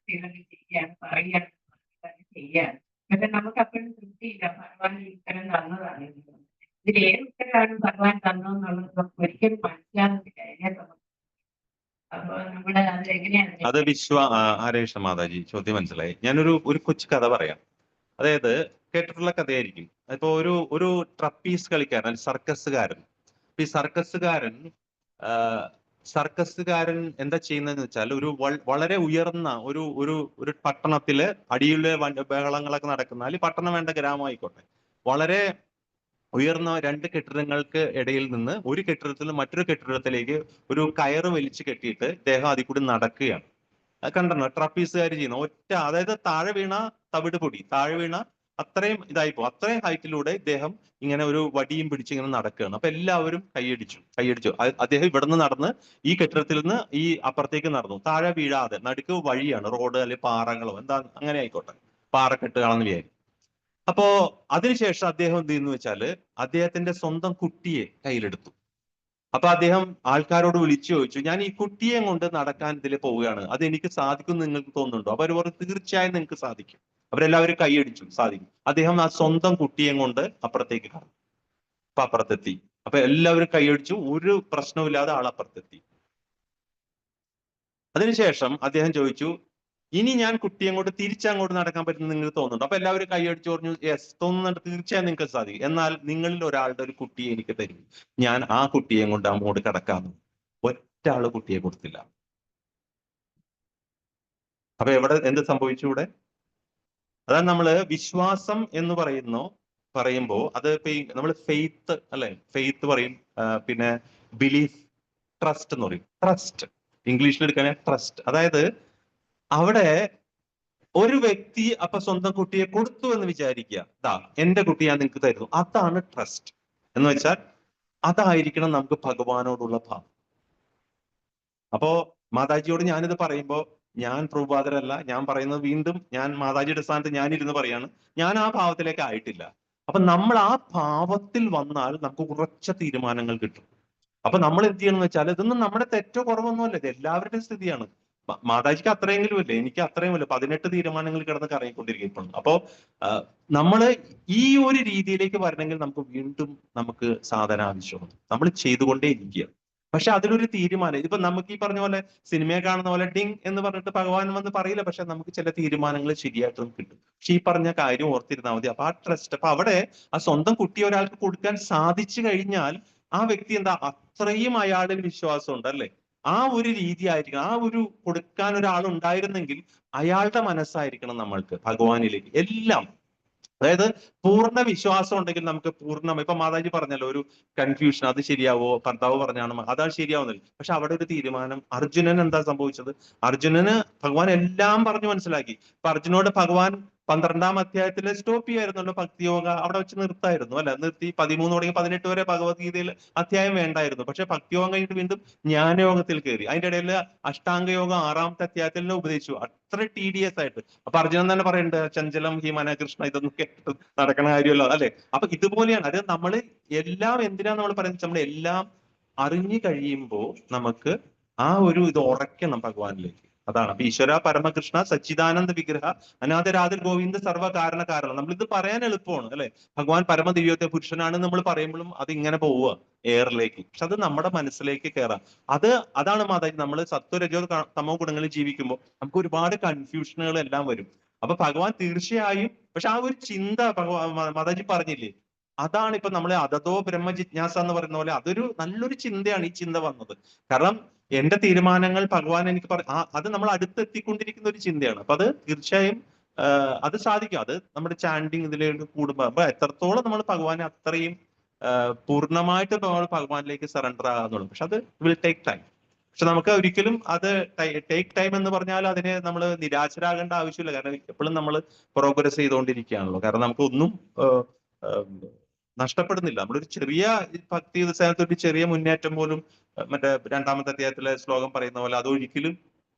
ചെയ്യാണ് പറയുകയാണ് ചെയ്യാണ്. പക്ഷെ നമുക്ക് അപ്പോഴും തൃപ്തിയില്ല. ഭഗവാൻ ഈ ഉത്തരം തന്നതാണ്. ഇതിൽ ഏത് ഉത്തരമാണ് ഭഗവാൻ തന്നതെന്നുള്ളത് നമുക്ക് ഒരിക്കലും മനസ്സിലാകുന്നില്ല. അതിനകത്ത് അപ്പൊ നമ്മള് അത് എങ്ങനെയാണ്? അത് ഹരേ കൃഷ്ണ മാതാജി, ചോദ്യം മനസ്സിലായി. ഞാനൊരു കൊച്ചു കഥ പറയാം. അതായത് കേട്ടിട്ടുള്ള കഥയായിരിക്കും. ഇപ്പൊ ഒരു ട്രപ്പീസ് കളിക്കാരൻ, സർക്കസുകാരൻ. ഈ സർക്കസുകാരൻ എന്താ ചെയ്യുന്നതെന്ന് വെച്ചാൽ വളരെ ഉയർന്ന ഒരു പട്ടണത്തില് അടിയിലെ ബഹളങ്ങളൊക്കെ നടക്കുന്ന, പട്ടണം വേണ്ട ഗ്രാമമായിക്കോട്ടെ, വളരെ ഉയർന്ന 2 കെട്ടിടങ്ങൾക്ക് ഇടയിൽ നിന്ന് ഒരു കെട്ടിടത്തിൽ നിന്ന് മറ്റൊരു കെട്ടിടത്തിലേക്ക് ഒരു കയറ് വലിച്ചു കെട്ടിയിട്ട് ഇദ്ദേഹം അതിൽ കൂടി നടക്കുകയാണ്. അത് കണ്ടോ ട്രപ്പീസുകാർ ചെയ്യുന്ന അതായത് താഴെ വീണ തവിട് പൊടി, താഴെ വീണ അത്രയും ഇതായിപ്പോ അത്രയും ഹൈറ്റിലൂടെ ഇദ്ദേഹം ഇങ്ങനെ ഒരു വടിയും പിടിച്ച് ഇങ്ങനെ നടക്കുകയാണ്. അപ്പൊ എല്ലാവരും കൈയടിച്ചു. അദ്ദേഹം ഇവിടുന്ന് നടന്ന് ഈ കെട്ടിടത്തിൽ നിന്ന് ഈ അപ്പുറത്തേക്ക് നടന്നു, താഴെ വീഴാതെ. നടുക്ക് വഴിയാണ്, റോഡ് അല്ലെങ്കിൽ പാറകളോ എന്താ അങ്ങനെ ആയിക്കോട്ടെ, പാറക്കെട്ടുകളെന്ന് വിചാരിക്കും. അപ്പോ അതിനുശേഷം അദ്ദേഹം എന്ത് ചെയ്യുന്നു വെച്ചാല് അദ്ദേഹത്തിന്റെ സ്വന്തം കുട്ടിയെ കയ്യിലെടുത്തു. അപ്പൊ അദ്ദേഹം ആൾക്കാരോട് വിളിച്ചു ചോദിച്ചു, ഞാൻ ഈ കുട്ടിയെ കൊണ്ട് നടക്കാൻ ഇതിൽ പോവുകയാണ്, അത് എനിക്ക് സാധിക്കും നിങ്ങൾക്ക് തോന്നുന്നുണ്ടോ? അപ്പൊ അവർ പറഞ്ഞു തീർച്ചയായും നിങ്ങൾക്ക് സാധിക്കും. അവരെല്ലാവരും കൈയടിച്ചു, സാധിക്കും. അദ്ദേഹം ആ സ്വന്തം കുട്ടിയെ കൊണ്ട് അപ്പുറത്തേക്ക് കടന്നു. അപ്പൊ അപ്പുറത്തെത്തി. അപ്പൊ എല്ലാവരും കൈയടിച്ചു, ഒരു പ്രശ്നവുമില്ലാതെ ആൾ അപ്പുറത്തെത്തി. അതിനുശേഷം അദ്ദേഹം ചോദിച്ചു, ഇനി ഞാൻ കുട്ടിയെ കൊണ്ട് തിരിച്ചങ്ങോട്ട് നടക്കാൻ പറ്റുന്ന നിങ്ങൾക്ക് തോന്നുന്നുണ്ടോ? അപ്പൊ എല്ലാവരും കൈയടിച്ചു പറഞ്ഞു, യെസ് തോന്നുന്നുണ്ട്, തീർച്ചയായും നിങ്ങൾക്ക് സാധിക്കും. എന്നാൽ നിങ്ങളിൽ ഒരാളുടെ ഒരു കുട്ടിയെ എനിക്ക് തരും, ഞാൻ ആ കുട്ടിയെ കൊണ്ട് അങ്ങോട്ട് കടക്കാമെന്ന്. ഒറ്റ ആള് കുട്ടിയെ കൊടുത്തില്ല. അപ്പൊ എന്ത് സംഭവിച്ചു ഇവിടെ? അതാണ് നമ്മള് വിശ്വാസം എന്ന് പറയുമ്പോ അത് ഇപ്പൊ നമ്മൾ ഫെയ്ത്ത് അല്ലെ, ഫെയ്ത്ത് പറയും, പിന്നെ ബിലീഫ്, ട്രസ്റ്റ് എന്ന് പറയും. ട്രസ്റ്റ് ഇംഗ്ലീഷിൽ എടുക്കാൻ ട്രസ്റ്റ്. അതായത് അവിടെ ഒരു വ്യക്തി അപ്പൊ സ്വന്തം കുട്ടിയെ കൊടുത്തു എന്ന് വിചാരിക്കുക, എന്റെ കുട്ടി ഞാൻ നിങ്ങൾക്ക് തരുന്നു, അതാണ് ട്രസ്റ്റ് എന്ന് വെച്ചാൽ. അതായിരിക്കണം നമുക്ക് ഭഗവാനോടുള്ള ഭാവം. അപ്പോ മാതാജിയോട് ഞാനിത് പറയുമ്പോ ഞാൻ പ്രഭുപാദരല്ല, ഞാൻ പറയുന്നത് വീണ്ടും ഞാൻ മാതാജിയുടെ സ്ഥാനത്ത് ഞാനിരുന്ന് പറയാണ്, ഞാൻ ആ ഭാവത്തിലേക്ക് ആയിട്ടില്ല. അപ്പൊ നമ്മൾ ആ ഭാവത്തിൽ വന്നാൽ നമുക്ക് ഉറച്ച തീരുമാനങ്ങൾ കിട്ടും. അപ്പൊ നമ്മൾ എന്ത് ചെയ്യണമെന്ന് വെച്ചാൽ, ഇതൊന്നും നമ്മുടെ തെറ്റോ കുറവൊന്നുമല്ല, ഇത് എല്ലാവരുടെയും സ്ഥിതിയാണ്. മാതാജിക്ക് അത്രയെങ്കിലും ഇല്ലേ, എനിക്ക് അത്രയും ഇല്ല. 18 തീരുമാനങ്ങൾ കിടന്ന് കറങ്ങിക്കൊണ്ടിരിക്കുന്നു. അപ്പോ നമ്മള് ഈ ഒരു രീതിയിലേക്ക് വരണമെങ്കിൽ നമുക്ക് സാധന ആവശ്യമാണ്. നമ്മൾ ചെയ്തുകൊണ്ടേ ഇരിക്കുക. പക്ഷെ അതിലൊരു തീരുമാനം, ഇതിപ്പോ നമുക്ക് ഈ പറഞ്ഞ പോലെ സിനിമയെ കാണുന്ന പോലെ ഡിങ് എന്ന് പറഞ്ഞിട്ട് ഭഗവാൻ വന്ന് പറയില്ല. പക്ഷെ നമുക്ക് ചില തീരുമാനങ്ങൾ ശരിയായിട്ട് നമുക്ക് കിട്ടും. പക്ഷെ ഈ പറഞ്ഞ കാര്യം ഓർത്തിരുന്നാൽ മതി. അപ്പൊ ആ ട്രസ്റ്റ്, അപ്പൊ അവിടെ ആ സ്വന്തം കുട്ടിയെ ഒരാൾക്ക് കൊടുക്കാൻ സാധിച്ചു കഴിഞ്ഞാൽ ആ വ്യക്തി എന്താ, അത്രയും അയാളിൽ വിശ്വാസമുണ്ട് അല്ലെ. ആ ഒരു രീതി ആയിരിക്കണം. ആ ഒരു കൊടുക്കാൻ ഒരാൾ ഉണ്ടായിരുന്നെങ്കിൽ അയാളുടെ മനസ്സായിരിക്കണം നമ്മൾക്ക് ഭഗവാനിലേക്ക് എല്ലാം. അതായത് പൂർണ്ണ വിശ്വാസം ഉണ്ടെങ്കിൽ നമുക്ക് ഇപ്പൊ മാതാജി പറഞ്ഞല്ലോ, ഒരു കൺഫ്യൂഷൻ, അത് ശരിയാവോ, ഭർത്താവ് പറഞ്ഞാണ് അതാണ് ശരിയാവുന്നില്ല. പക്ഷെ അവിടെ ഒരു തീരുമാനം. അർജുനൻ എന്താ സംഭവിച്ചത്? അർജുനന് ഭഗവാൻ എല്ലാം പറഞ്ഞു മനസ്സിലാക്കി. അപ്പൊ അർജുനോട് ഭഗവാൻ 12-ാം അധ്യായത്തിൽ സ്റ്റോപ്പ് ചെയ്യായിരുന്നല്ലോ, ഭക്തിയോഗ അവിടെ വെച്ച് നിർത്തായിരുന്നു അല്ലെ. നിർത്തി 13 തുടങ്ങി 18 വരെ ഭഗവത്ഗീതയിൽ അധ്യായം വേണ്ടായിരുന്നു. പക്ഷെ ഭക്തിയോഗം കഴിഞ്ഞിട്ട് വീണ്ടും ജ്ഞാനയോഗത്തിൽ കയറി. അതിന്റെ ഇടയിൽ അഷ്ടാംഗയോഗം 6-ാമത്തെ അധ്യായത്തിൽ ഉപദേശിച്ചു, അത്ര TDS ആയിട്ട്. അപ്പൊ അർജുനൻ തന്നെ പറയുന്നുണ്ട്, ചഞ്ചലം ഹി മനകൃഷ്ണ, ഇതൊന്നും കേട്ട് നടക്കണ കാര്യമല്ലോ അല്ലെ. അപ്പൊ ഇതുപോലെയാണ്. അത് നമ്മൾ എല്ലാം എന്തിനാ നമ്മൾ പറയുന്നത്, നമ്മൾ എല്ലാം അറിഞ്ഞു കഴിയുമ്പോൾ നമുക്ക് ആ ഒരു ഇത് ഉറയ്ക്കണം ഭഗവാനിലേക്ക്. അതാണ്. അപ്പൊ ഈശ്വര പരമകൃഷ്ണ സച്ചിദാനന്ദ വിഗ്രഹ അനാഥരാതിർ ഗോവിന്ദ സർവ്വകാരണ കാരണം. നമ്മളിത് പറയാൻ എളുപ്പമാണ് അല്ലെ. ഭഗവാൻ പരമദിവ്യത്തെ പുരുഷനാണ് നമ്മൾ പറയുമ്പോഴും അത് ഇങ്ങനെ പോവുക എയറിലേക്ക്. പക്ഷെ അത് നമ്മുടെ മനസ്സിലേക്ക് കയറാം. അതാണ് മാതാജി, നമ്മൾ സത്വരജോ തമോ ഗുണങ്ങളിൽ ജീവിക്കുമ്പോൾ നമുക്ക് ഒരുപാട് കൺഫ്യൂഷനുകൾ എല്ലാം വരും. അപ്പൊ ഭഗവാൻ തീർച്ചയായും, പക്ഷെ ആ ഒരു ചിന്ത മാതാജി പറഞ്ഞില്ലേ, അതാണ് ഇപ്പൊ നമ്മളെ അതതോ ബ്രഹ്മ ജിജ്ഞാസ എന്ന് പറയുന്ന പോലെ അതൊരു നല്ലൊരു ചിന്തയാണ് ഈ ചിന്ത വന്നത്. കാരണം എന്റെ തീരുമാനങ്ങൾ ഭഗവാൻ എനിക്ക് അത് നമ്മൾ അടുത്തെത്തിക്കൊണ്ടിരിക്കുന്ന ഒരു ചിന്തയാണ്. അപ്പൊ അത് തീർച്ചയായും അത് സാധിക്കും. അത് നമ്മുടെ ചാൻഡിങ് ഇതിലേക്ക് കൂടുമ്പോൾ അപ്പൊ എത്രത്തോളം നമ്മൾ ഭഗവാനെ അത്രയും പൂർണ്ണമായിട്ട് നമ്മൾ ഭഗവാനിലേക്ക് സറണ്ടർ ആകാന്നുള്ളൂ. പക്ഷെ അത് വിൽ ടേക്ക് ടൈം. പക്ഷെ നമുക്ക് ഒരിക്കലും അത് ടേക്ക് ടൈം എന്ന് പറഞ്ഞാൽ അതിനെ നമ്മൾ നിരാശരാകേണ്ട ആവശ്യമില്ല. കാരണം എപ്പോഴും നമ്മൾ പ്രോഗ്രസ് ചെയ്തുകൊണ്ടിരിക്കുകയാണല്ലോ. കാരണം നമുക്ക് ഒന്നും നഷ്ടപ്പെടുന്നില്ല. നമ്മളൊരു ചെറിയ ഭക്തി സ്ഥാനത്ത് ഒരു ചെറിയ മുന്നേറ്റം പോലും മറ്റേ 2-ാമത്തെ അധ്യായത്തിലെ ശ്ലോകം പറയുന്ന പോലെ അതൊരിക്കലും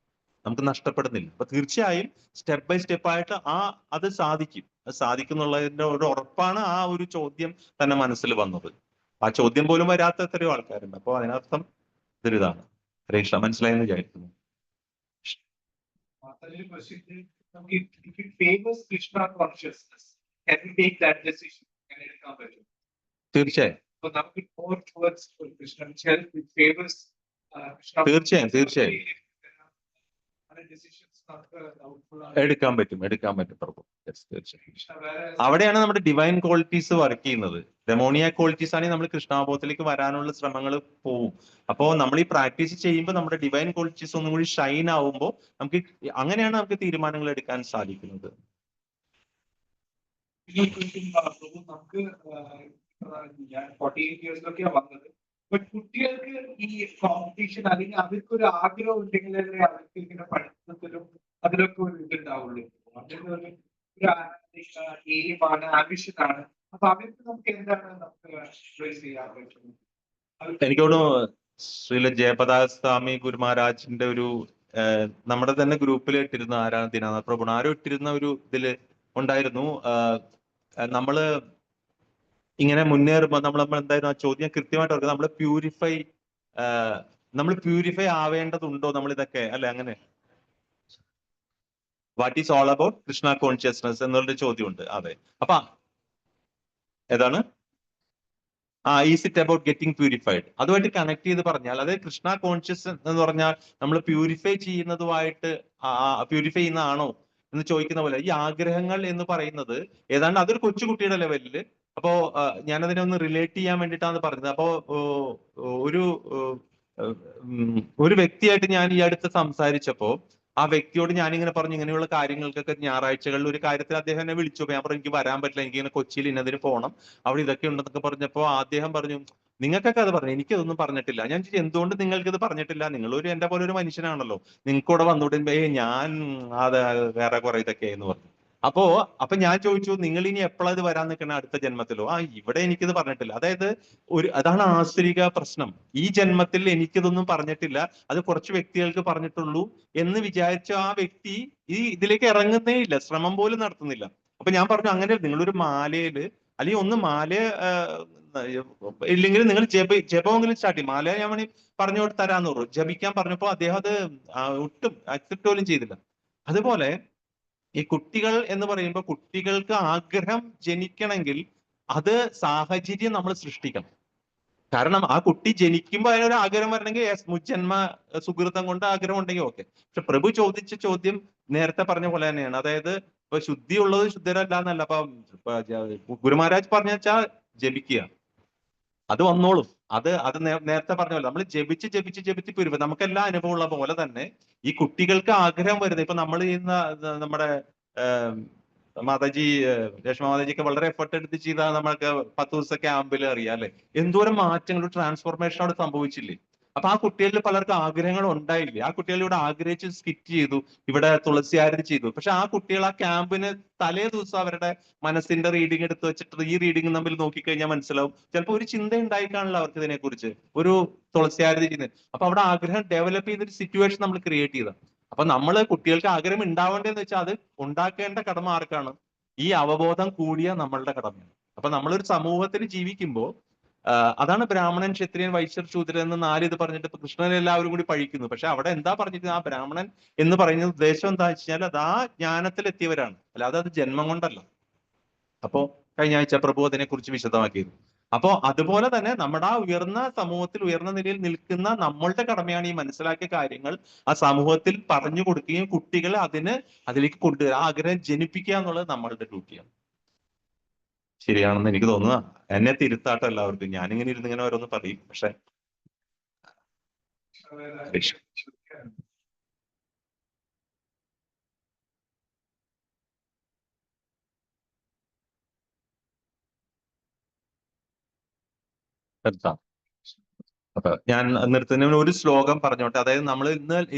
നമുക്ക് നഷ്ടപ്പെടുന്നില്ല. അപ്പൊ തീർച്ചയായും സ്റ്റെപ്പ് ബൈ സ്റ്റെപ്പ് ആയിട്ട് അത് സാധിക്കും എന്നുള്ളതിന്റെ ഒരു ഉറപ്പാണ് ആ ഒരു ചോദ്യം തന്നെ മനസ്സിൽ വന്നത്. ആ ചോദ്യം പോലും വരാത്ത എത്രയോ ആൾക്കാരുണ്ട്. അപ്പൊ അതിനർത്ഥം ഇതൊരു ഇതാണ്. ഹരേഷ മനസ്സിലായെന്ന് വിചാരിക്കുന്നു. തീർച്ചയായും തീർച്ചയായും തീർച്ചയായും എടുക്കാൻ പറ്റും പ്രഭു. Yes, തീർച്ചയായും. അവിടെയാണ് നമ്മുടെ ഡിവൈൻ ക്വാളിറ്റീസ് വർക്ക് ചെയ്യുന്നത്. ഡെമോണിയ ക്വാളിറ്റീസ് ആണെങ്കിൽ നമ്മൾ കൃഷ്ണാബോധത്തിലേക്ക് വരാനുള്ള ശ്രമങ്ങൾ പോവും. അപ്പോൾ നമ്മൾ ഈ പ്രാക്ടീസ് ചെയ്യുമ്പോൾ നമ്മുടെ ഡിവൈൻ ക്വാളിറ്റീസ് ഒന്നും കൂടി ഷൈൻ ആവുമ്പോൾ നമുക്ക് അങ്ങനെയാണ് നമുക്ക് തീരുമാനങ്ങൾ എടുക്കാൻ സാധിക്കുന്നത്. നമുക്ക് ഞാൻ 48 ഇയേഴ്സിലൊക്കെയാണ് വന്നത്. കുട്ടികൾക്ക് ഈ കോമ്പറ്റീഷൻ അല്ലെങ്കിൽ അവർക്ക് ഒരു ആഗ്രഹം ഉണ്ടെങ്കിലല്ലേ അവർക്ക് ഇങ്ങനെ പഠിത്തത്തിലും അതിലൊക്കെ ഒരു ഇതുണ്ടാവുള്ളൂ. അതിന് ഒരു എയിമാണ്, ആംബിഷനാണ്. അപ്പൊ അവർക്ക് നമുക്ക് എന്താണ് നമുക്ക് അഡ്വൈസ് ചെയ്യാൻ പറ്റുന്നത്? എനിക്ക് തോന്നുന്നു ശ്രീല ജയപതാക സ്വാമി ഗുരു മഹാരാജിന്റെ ഒരു നമ്മുടെ തന്നെ ഗ്രൂപ്പിൽ ഇട്ടിരുന്ന ആരാണ് ദിനാനാഥ പ്രഭു ആരോ ഇട്ടിരുന്ന ഒരു ഇതില് ഉണ്ടായിരുന്നു. നമ്മള് ഇങ്ങനെ മുന്നേറുമ്പോൾ നമ്മൾ എന്തായിരുന്നു ആ ചോദ്യം കൃത്യമായിട്ട് ഓർക്കുക. നമ്മൾ പ്യൂരിഫൈ ആവേണ്ടതുണ്ടോ നമ്മൾ ഇതൊക്കെ അല്ലെ? അങ്ങനെ what is all about Krishna consciousness എന്നുള്ളൊരു ചോദ്യമുണ്ട്. അതെ, അപ്പൊ ഏതാണ് is it about getting purified? അതുമായിട്ട് കണക്ട് ചെയ്ത് പറഞ്ഞാൽ അതായത് കൃഷ്ണ കോൺഷ്യസ് എന്ന് പറഞ്ഞാൽ നമ്മൾ പ്യൂരിഫൈ ചെയ്യുന്നതുമായിട്ട് പ്യൂരിഫൈ ചെയ്യുന്നതാണോ എന്ന് ചോദിക്കുന്ന പോലെ ഈ ആഗ്രഹങ്ങൾ എന്ന് പറയുന്നത് ഏതാണ്ട് അതൊരു കൊച്ചുകുട്ടിയുടെ ലെവലില്. അപ്പോ ഞാനതിനെ ഒന്ന് റിലേറ്റ് ചെയ്യാൻ വേണ്ടിയിട്ടാണ് പറഞ്ഞത്. അപ്പോ ഒരു വ്യക്തിയായിട്ട് ഞാൻ ഈ അടുത്ത് സംസാരിച്ചപ്പോ ആ വ്യക്തിയോട് ഞാനിങ്ങനെ പറഞ്ഞു ഇങ്ങനെയുള്ള കാര്യങ്ങൾക്കൊക്കെ ഞായറാഴ്ചകളിൽ ഒരു കാര്യത്തിൽ അദ്ദേഹം എന്നെ വിളിച്ചു. ഞാൻ പറഞ്ഞു എനിക്ക് വരാൻ പറ്റില്ല, എനിക്ക് ഇങ്ങനെ കൊച്ചിയിൽ ഇന്നതിന് പോകണം, അവിടെ ഇതൊക്കെ ഉണ്ടെന്നൊക്കെ പറഞ്ഞപ്പോ അദ്ദേഹം പറഞ്ഞു നിങ്ങൾക്കൊക്കെ അത് പറഞ്ഞു, എനിക്കതൊന്നും പറഞ്ഞിട്ടില്ല. ഞാൻ ചോദിച്ചു എന്തുകൊണ്ട് നിങ്ങൾക്ക് ഇത് പറഞ്ഞിട്ടില്ല? നിങ്ങളൊരു എന്റെ പോലെ ഒരു മനുഷ്യനാണല്ലോ, നിങ്ങൾക്ക് ഇവിടെ വന്നുകൂടെ? ഞാൻ അത് വേറെ കുറെ ഇതൊക്കെ എന്ന് പറഞ്ഞു. അപ്പൊ ഞാൻ ചോദിച്ചു നിങ്ങൾ ഇനി എപ്പോഴാ ഇത് വരാൻ നിൽക്കണ? അടുത്ത ജന്മത്തിലോ? ഇവിടെ എനിക്കിത് പറഞ്ഞിട്ടില്ല. അതായത് അതാണ് ആസുരിക പ്രശ്നം. ഈ ജന്മത്തിൽ എനിക്കിതൊന്നും പറഞ്ഞിട്ടില്ല, അത് കുറച്ച് വ്യക്തികൾക്ക് പറഞ്ഞിട്ടുള്ളൂ എന്ന് വിചാരിച്ച ആ വ്യക്തി ഇതിലേക്ക് ഇറങ്ങുന്നേ ഇല്ല, ശ്രമം പോലും നടത്തുന്നില്ല. അപ്പൊ ഞാൻ പറഞ്ഞു അങ്ങനെ നിങ്ങളൊരു മാലയില് അല്ലെങ്കിൽ ഒന്ന് മാല ഇല്ലെങ്കിൽ നിങ്ങൾ ജപമെങ്കിലും സ്റ്റാർട്ട് ചെയ്യും. മാല ഞാൻ വേണമെങ്കിൽ പറഞ്ഞു തരാന്ന് പറഞ്ഞു, ജപിക്കാൻ പറഞ്ഞപ്പോ അദ്ദേഹം അത് ഒട്ടും അക്സെപ്റ്റ് പോലും ചെയ്തില്ല. അതുപോലെ ഈ കുട്ടികൾ എന്ന് പറയുമ്പോൾ കുട്ടികൾക്ക് ആഗ്രഹം ജനിക്കണമെങ്കിൽ അത് സാഹചര്യം നമ്മൾ സൃഷ്ടിക്കണം. കാരണം ആ കുട്ടി ജനിക്കുമ്പോൾ അതിനൊരു ആഗ്രഹം വരണമെങ്കിൽ മുജ്ജന്മ സുഹൃത്തം കൊണ്ട് ആഗ്രഹം ഉണ്ടെങ്കിൽ ഓക്കെ. പക്ഷെ പ്രഭു ചോദിച്ച ചോദ്യം നേരത്തെ പറഞ്ഞ പോലെ തന്നെയാണ്. അതായത് ഇപ്പൊ ശുദ്ധിയുള്ളത് ശുദ്ധരല്ല എന്നല്ല. അപ്പൊ ഗുരു മഹാരാജ് പറഞ്ഞ വെച്ചാൽ ജപിക്കുക, അത് വന്നോളും. അത് നേരത്തെ പറഞ്ഞ പോലെ നമ്മൾ ജപിച്ച് പുരുവ നമുക്കെല്ലാം അനുഭവം ഉള്ള പോലെ തന്നെ ഈ കുട്ടികൾക്ക് ആഗ്രഹം വരുന്നത്. ഇപ്പൊ നമ്മൾ ചെയ്യുന്ന നമ്മുടെ മാതാജി രേഷ്മ മാതാജിക്ക് വളരെ എഫർട്ട് എടുത്ത് ചെയ്ത നമ്മൾക്ക് 10 ദിവസം ക്യാമ്പിൽ അറിയാം അല്ലെ, എന്തോരം മാറ്റങ്ങൾ ട്രാൻസ്ഫോർമേഷൻ അവിടെ സംഭവിച്ചില്ലേ? അപ്പൊ ആ കുട്ടികളിൽ പലർക്കും ആഗ്രഹങ്ങൾ ഉണ്ടായില്ലേ? ആ കുട്ടികൾ ഇവിടെ ആഗ്രഹിച്ച് സ്കിറ്റ് ചെയ്തു, ഇവിടെ തുളസി ആരതി ചെയ്തു. പക്ഷെ ആ കുട്ടികൾ ആ ക്യാമ്പിന് തലേ ദിവസം അവരുടെ മനസ്സിന്റെ റീഡിംഗ് എടുത്ത് വെച്ചിട്ട് ഈ റീഡിംഗ് തമ്മിൽ നോക്കിക്കഴിഞ്ഞാൽ മനസ്സിലാവും ചിലപ്പോൾ ഒരു ചിന്ത ഉണ്ടായി കാണില്ല അവർക്ക് ഇതിനെ കുറിച്ച്, ഒരു തുളസി ആരതി ചെയ്യുന്നത്. അപ്പൊ അവിടെ ആഗ്രഹം ഡെവലപ്പ് ചെയ്തൊരു സിറ്റുവേഷൻ നമ്മൾ ക്രിയേറ്റ് ചെയ്ത. അപ്പൊ നമ്മൾ കുട്ടികൾക്ക് ആഗ്രഹം ഉണ്ടാവേണ്ടതെന്ന് വെച്ചാൽ അത് ഉണ്ടാക്കേണ്ട കടമ ആർക്കാണ്? ഈ അവബോധം കൂടിയ നമ്മളുടെ കടമയാണ്. അപ്പൊ നമ്മളൊരു സമൂഹത്തിൽ ജീവിക്കുമ്പോൾ അതാണ് ബ്രാഹ്മണൻ, ക്ഷത്രിയൻ, വൈശ്യർ, ശൂദ്രൻ എന്ന് 4 ഇത് പറഞ്ഞിട്ട് ഇപ്പൊ കൃഷ്ണനെ എല്ലാവരും കൂടി പഴിക്കുന്നു. പക്ഷെ അവിടെ എന്താ പറഞ്ഞിരിക്കുന്നത്? ആ ബ്രാഹ്മണൻ എന്ന് പറയുന്ന ഉദ്ദേശം എന്താ വെച്ച് കഴിഞ്ഞാൽ അത് ആ ജ്ഞാനത്തിൽ എത്തിയവരാണ്, അല്ലാതെ അത് ജന്മം കൊണ്ടല്ല. അപ്പോ കഴിഞ്ഞ ആഴ്ച പ്രഭു അതിനെ കുറിച്ച് വിശദമാക്കിയിരുന്നു. അപ്പോ അതുപോലെ തന്നെ നമ്മുടെ ആ ഉയർന്ന സമൂഹത്തിൽ ഉയർന്ന നിലയിൽ നിൽക്കുന്ന നമ്മളുടെ കടമയാണ് ഈ മനസ്സിലാക്കിയ കാര്യങ്ങൾ ആ സമൂഹത്തിൽ പറഞ്ഞു കൊടുക്കുകയും കുട്ടികളെ അതിലേക്ക് കൊണ്ടുവരിക, ആഗ്രഹം ജനിപ്പിക്കുക എന്നുള്ളത് നമ്മളുടെ ഡ്യൂട്ടിയാണ്. ശരിയാണെന്ന് എനിക്ക് തോന്നുക. എന്നെ തിരുത്താട്ടോ എല്ലാവർക്കും, ഞാനിങ്ങനെ ഇരുന്ന് ഇങ്ങനെ ഓരോന്ന് പറയും. പക്ഷെ അപ്പൊ ഞാൻ നിർത്തുന്നതിന് ഒരു ശ്ലോകം പറഞ്ഞോട്ടെ. അതായത് നമ്മൾ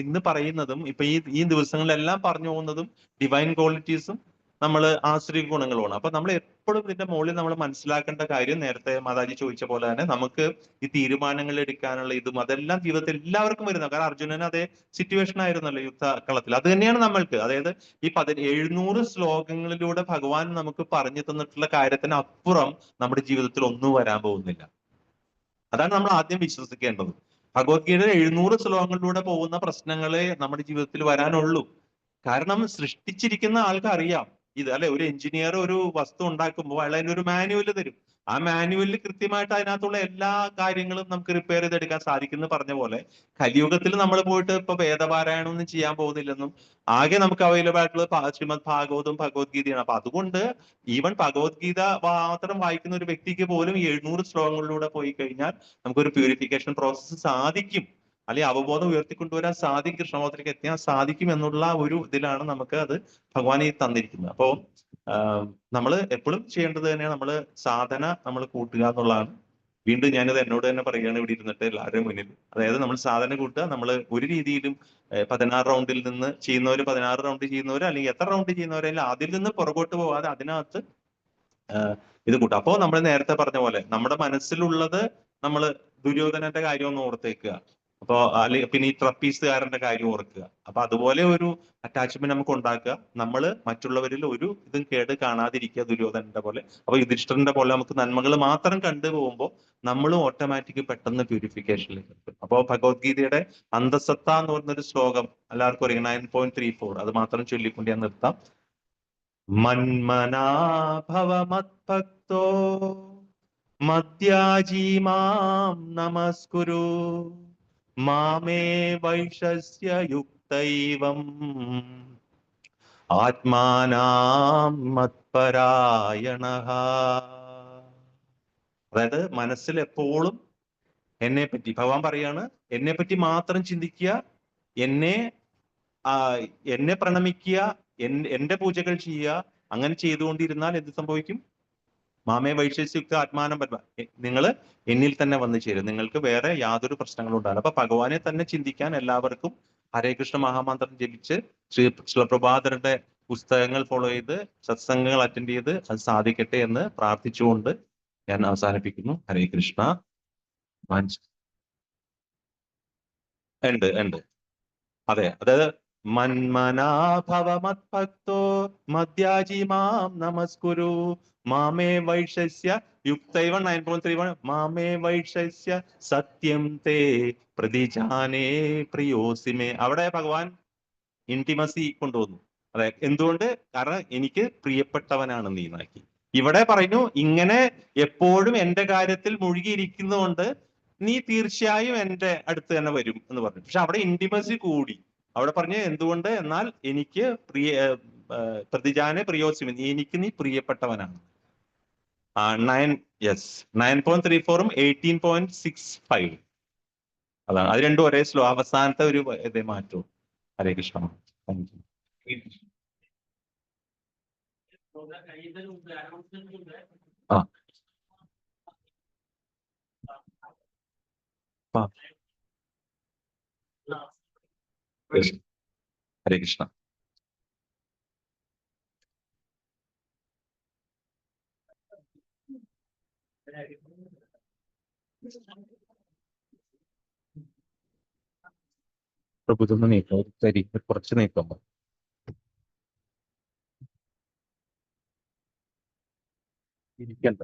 ഇന്ന് പറയുന്നതും ഇപ്പൊ ഈ ദിവസങ്ങളിലെല്ലാം പറഞ്ഞു പോകുന്നതും ഡിവൈൻ ക്വാളിറ്റീസും നമ്മൾ ആശ്രിക ഗുണങ്ങളുമാണ്. അപ്പൊ നമ്മൾ എപ്പോഴും ഇതിന്റെ മുകളിൽ നമ്മൾ മനസ്സിലാക്കേണ്ട കാര്യം നേരത്തെ മാതാജി ചോദിച്ച പോലെ തന്നെ നമുക്ക് ഈ തീരുമാനങ്ങൾ എടുക്കാനുള്ള ഇതും അതെല്ലാം ജീവിതത്തിൽ എല്ലാവർക്കും വരുന്നത്. കാരണം അർജുനന് അതേ സിറ്റുവേഷൻ ആയിരുന്നല്ലോ യുദ്ധകളത്തിൽ. അത് തന്നെയാണ് നമ്മൾക്ക്. അതായത് ഈ 700 ശ്ലോകങ്ങളിലൂടെ ഭഗവാൻ നമുക്ക് പറഞ്ഞു തന്നിട്ടുള്ള കാര്യത്തിന് അപ്പുറം നമ്മുടെ ജീവിതത്തിൽ ഒന്നും വരാൻ പോകുന്നില്ല. അതാണ് നമ്മൾ ആദ്യം വിശ്വസിക്കേണ്ടത്. ഭഗവത്ഗീതയുടെ 700 ശ്ലോകങ്ങളിലൂടെ പോകുന്ന പ്രശ്നങ്ങളെ നമ്മുടെ ജീവിതത്തിൽ വരാനുള്ളൂ. കാരണം സൃഷ്ടിച്ചിരിക്കുന്ന ആൾക്ക് അറിയാം ഇത് അല്ലെ. ഒരു എഞ്ചിനീയർ ഒരു വസ്തു ഉണ്ടാക്കുമ്പോൾ അയാൾ അതിനൊരു മാനുവൽ തരും. ആ മാനുവലിൽ കൃത്യമായിട്ട് അതിനകത്തുള്ള എല്ലാ കാര്യങ്ങളും നമുക്ക് റിപ്പയർ ചെയ്തെടുക്കാൻ സാധിക്കുന്നു. പറഞ്ഞ പോലെ കലിയുഗത്തിൽ നമ്മൾ പോയിട്ട് ഇപ്പൊ വേദപാരായണം ഒന്നും ചെയ്യാൻ പോകുന്നില്ലെന്നും ആകെ നമുക്ക് അവൈലബിൾ ആയിട്ടുള്ള ശ്രീമദ് ഭാഗവതും ഭഗവത്ഗീതയാണ്. അപ്പൊ അതുകൊണ്ട് ഈവൻ ഭഗവത്ഗീത മാത്രം വായിക്കുന്ന ഒരു വ്യക്തിക്ക് പോലും 700 ശ്ലോകങ്ങളിലൂടെ പോയി കഴിഞ്ഞാൽ നമുക്കൊരു പ്യൂരിഫിക്കേഷൻ പ്രോസസ്സ് സാധിക്കും, അല്ലെങ്കിൽ അവബോധം ഉയർത്തിക്കൊണ്ടുവരാൻ സാധിക്കും, കൃഷ്ണബോധത്തിലേക്ക് എത്താൻ സാധിക്കും എന്നുള്ള ഒരു ഇതിലാണ് നമുക്ക് അത് ഭഗവാൻ ഈ തന്നിരിക്കുന്നത്. അപ്പോൾ നമ്മൾ എപ്പോഴും ചെയ്യേണ്ടത് തന്നെയാണ് നമ്മൾ സാധന നമ്മൾ കൂട്ടുക എന്നുള്ളതാണ്. വീണ്ടും ഞാനിത് എന്നോട് തന്നെ പറയുകയാണ് ഇവിടെ ഇരുന്നിട്ട് എല്ലാവരുടെയും മുന്നിൽ. അതായത് നമ്മൾ സാധന കൂട്ടുക, നമ്മൾ ഒരു രീതിയിലും 16 റൗണ്ടിൽ നിന്ന് ചെയ്യുന്നവർ 16 റൗണ്ട് ചെയ്യുന്നവർ അല്ലെങ്കിൽ എത്ര റൗണ്ട് ചെയ്യുന്നവരെങ്കിലും അതിൽ നിന്ന് പുറകോട്ട് പോകാതെ അതിനകത്ത് ഇത് കൂട്ടുക. അപ്പോൾ നമ്മൾ നേരത്തെ പറഞ്ഞ പോലെ നമ്മുടെ മനസ്സിലുള്ളത് നമ്മൾ ദുര്യോധനന്റെ കാര്യം ഒന്ന് ഓർത്തേക്കുക. അപ്പോ അല്ലെങ്കിൽ പിന്നെ ഈ ട്രപ്പീസുകാരന്റെ കാര്യം ഓർക്കുക. അപ്പൊ അതുപോലെ ഒരു അറ്റാച്ച്മെന്റ് നമുക്ക് ഉണ്ടാക്കുക. നമ്മൾ മറ്റുള്ളവരിൽ ഒരു ഇതും കേട് കാണാതിരിക്കുക ദുര്യോധനന്റെ പോലെ. അപ്പൊ യുധിഷ്ഠിരന്റെ പോലെ നമുക്ക് നന്മകൾ മാത്രം കണ്ടു പോകുമ്പോൾ നമ്മളും ഓട്ടോമാറ്റിക് പെട്ടെന്ന് പ്യൂരിഫിക്കേഷനിലേക്ക് എത്തും. അപ്പോൾ ഭഗവത്ഗീതയുടെ അന്തസത്ത എന്ന് പറഞ്ഞൊരു ശ്ലോകം എല്ലാവർക്കും അറിയാം, 9.34, അത് മാത്രം ചൊല്ലിക്കൊണ്ട് ഞാൻ നിർത്താം. മന്മനാഭവ മത്ഭക്തോ മദ്യാജീ മാം നമസ്കുരു മാമേ വൈഷസ്യ യുക്തൈവം ആത്മാനാം മത്പരായണഃ. അതായത് മനസ്സിൽ എപ്പോഴും എന്നെ പറ്റി ഭഗവാൻ പറയാണ്, എന്നെ പറ്റി മാത്രം ചിന്തിക്കുക, എന്നെ പ്രണമിക്കുക, എന്റെ പൂജകൾ ചെയ്യുക. അങ്ങനെ ചെയ്തുകൊണ്ടിരുന്നാൽ എന്ത് സംഭവിക്കും? മാമേ വൈശേഷിക ആത്മാനം പരമ, നിങ്ങൾ എന്നിൽ തന്നെ വന്നു ചേരും, നിങ്ങൾക്ക് വേറെ യാതൊരു പ്രശ്നങ്ങളും ഉണ്ടാവില്ല. അപ്പൊ ഭഗവാനെ തന്നെ ചിന്തിക്കാൻ എല്ലാവർക്കും ഹരേ കൃഷ്ണ മഹാമന്ത്രം ജപിച്ച് ശിലപ്രഭാതരുടെ പുസ്തകങ്ങൾ ഫോളോ ചെയ്ത് സത്സംഗങ്ങൾ അറ്റൻഡ് ചെയ്ത് അത് സാധിക്കട്ടെ എന്ന് പ്രാർത്ഥിച്ചുകൊണ്ട് ഞാൻ അവസാനിപ്പിക്കുന്നു. ഹരേ കൃഷ്ണ. ഉണ്ട് അതെ, അതായത് മന്മനാഭവ മത്ഭക്തോ മദ്യാജി മാം നമസ്കുരു മാമേ വൈഷസ്യ യുക്തൈവ 9.31 മാമേ വൈഷസ്യ സത്യം തേ പ്രതിജാനേ പ്രിയോസിമേ. അവിടെ ഭഗവാൻ ഇന്റിമസി കൊണ്ടുവന്നു. അതെ, എന്തുകൊണ്ട്? കാരണം എനിക്ക് പ്രിയപ്പെട്ടവനാണ് നീ എന്നാക്കി. ഇവിടെ പറയുന്നു ഇങ്ങനെ എപ്പോഴും എന്റെ കാര്യത്തിൽ മുഴുകിയിരിക്കുന്നതുകൊണ്ട് നീ തീർച്ചയായും എന്റെ അടുത്ത് തന്നെ വരും എന്ന് പറഞ്ഞു. പക്ഷെ അവിടെ ഇന്റിമസി കൂടി. അവിടെ പറഞ്ഞ് എന്തുകൊണ്ട്? എന്നാൽ എനിക്ക് പ്രതിജാനെ പ്രിയോസിമി, എനിക്ക് നീ പ്രിയപ്പെട്ടവനാണ്. 9.34ഉം 18.65 അതാണ്. അത് രണ്ടും ഒരേ സ്ലോ, അവസാനത്തെ ഒരു ഇതേ മാറ്റവും. ഹരേ കൃഷ്ണ. Thank you. ഹരേ കൃഷ്ണ. പ്രഭു ഇതൊന്ന് നീക്കാം, തരി കുറച്ച് നീക്കാം. ഇരിക്കണ്ട.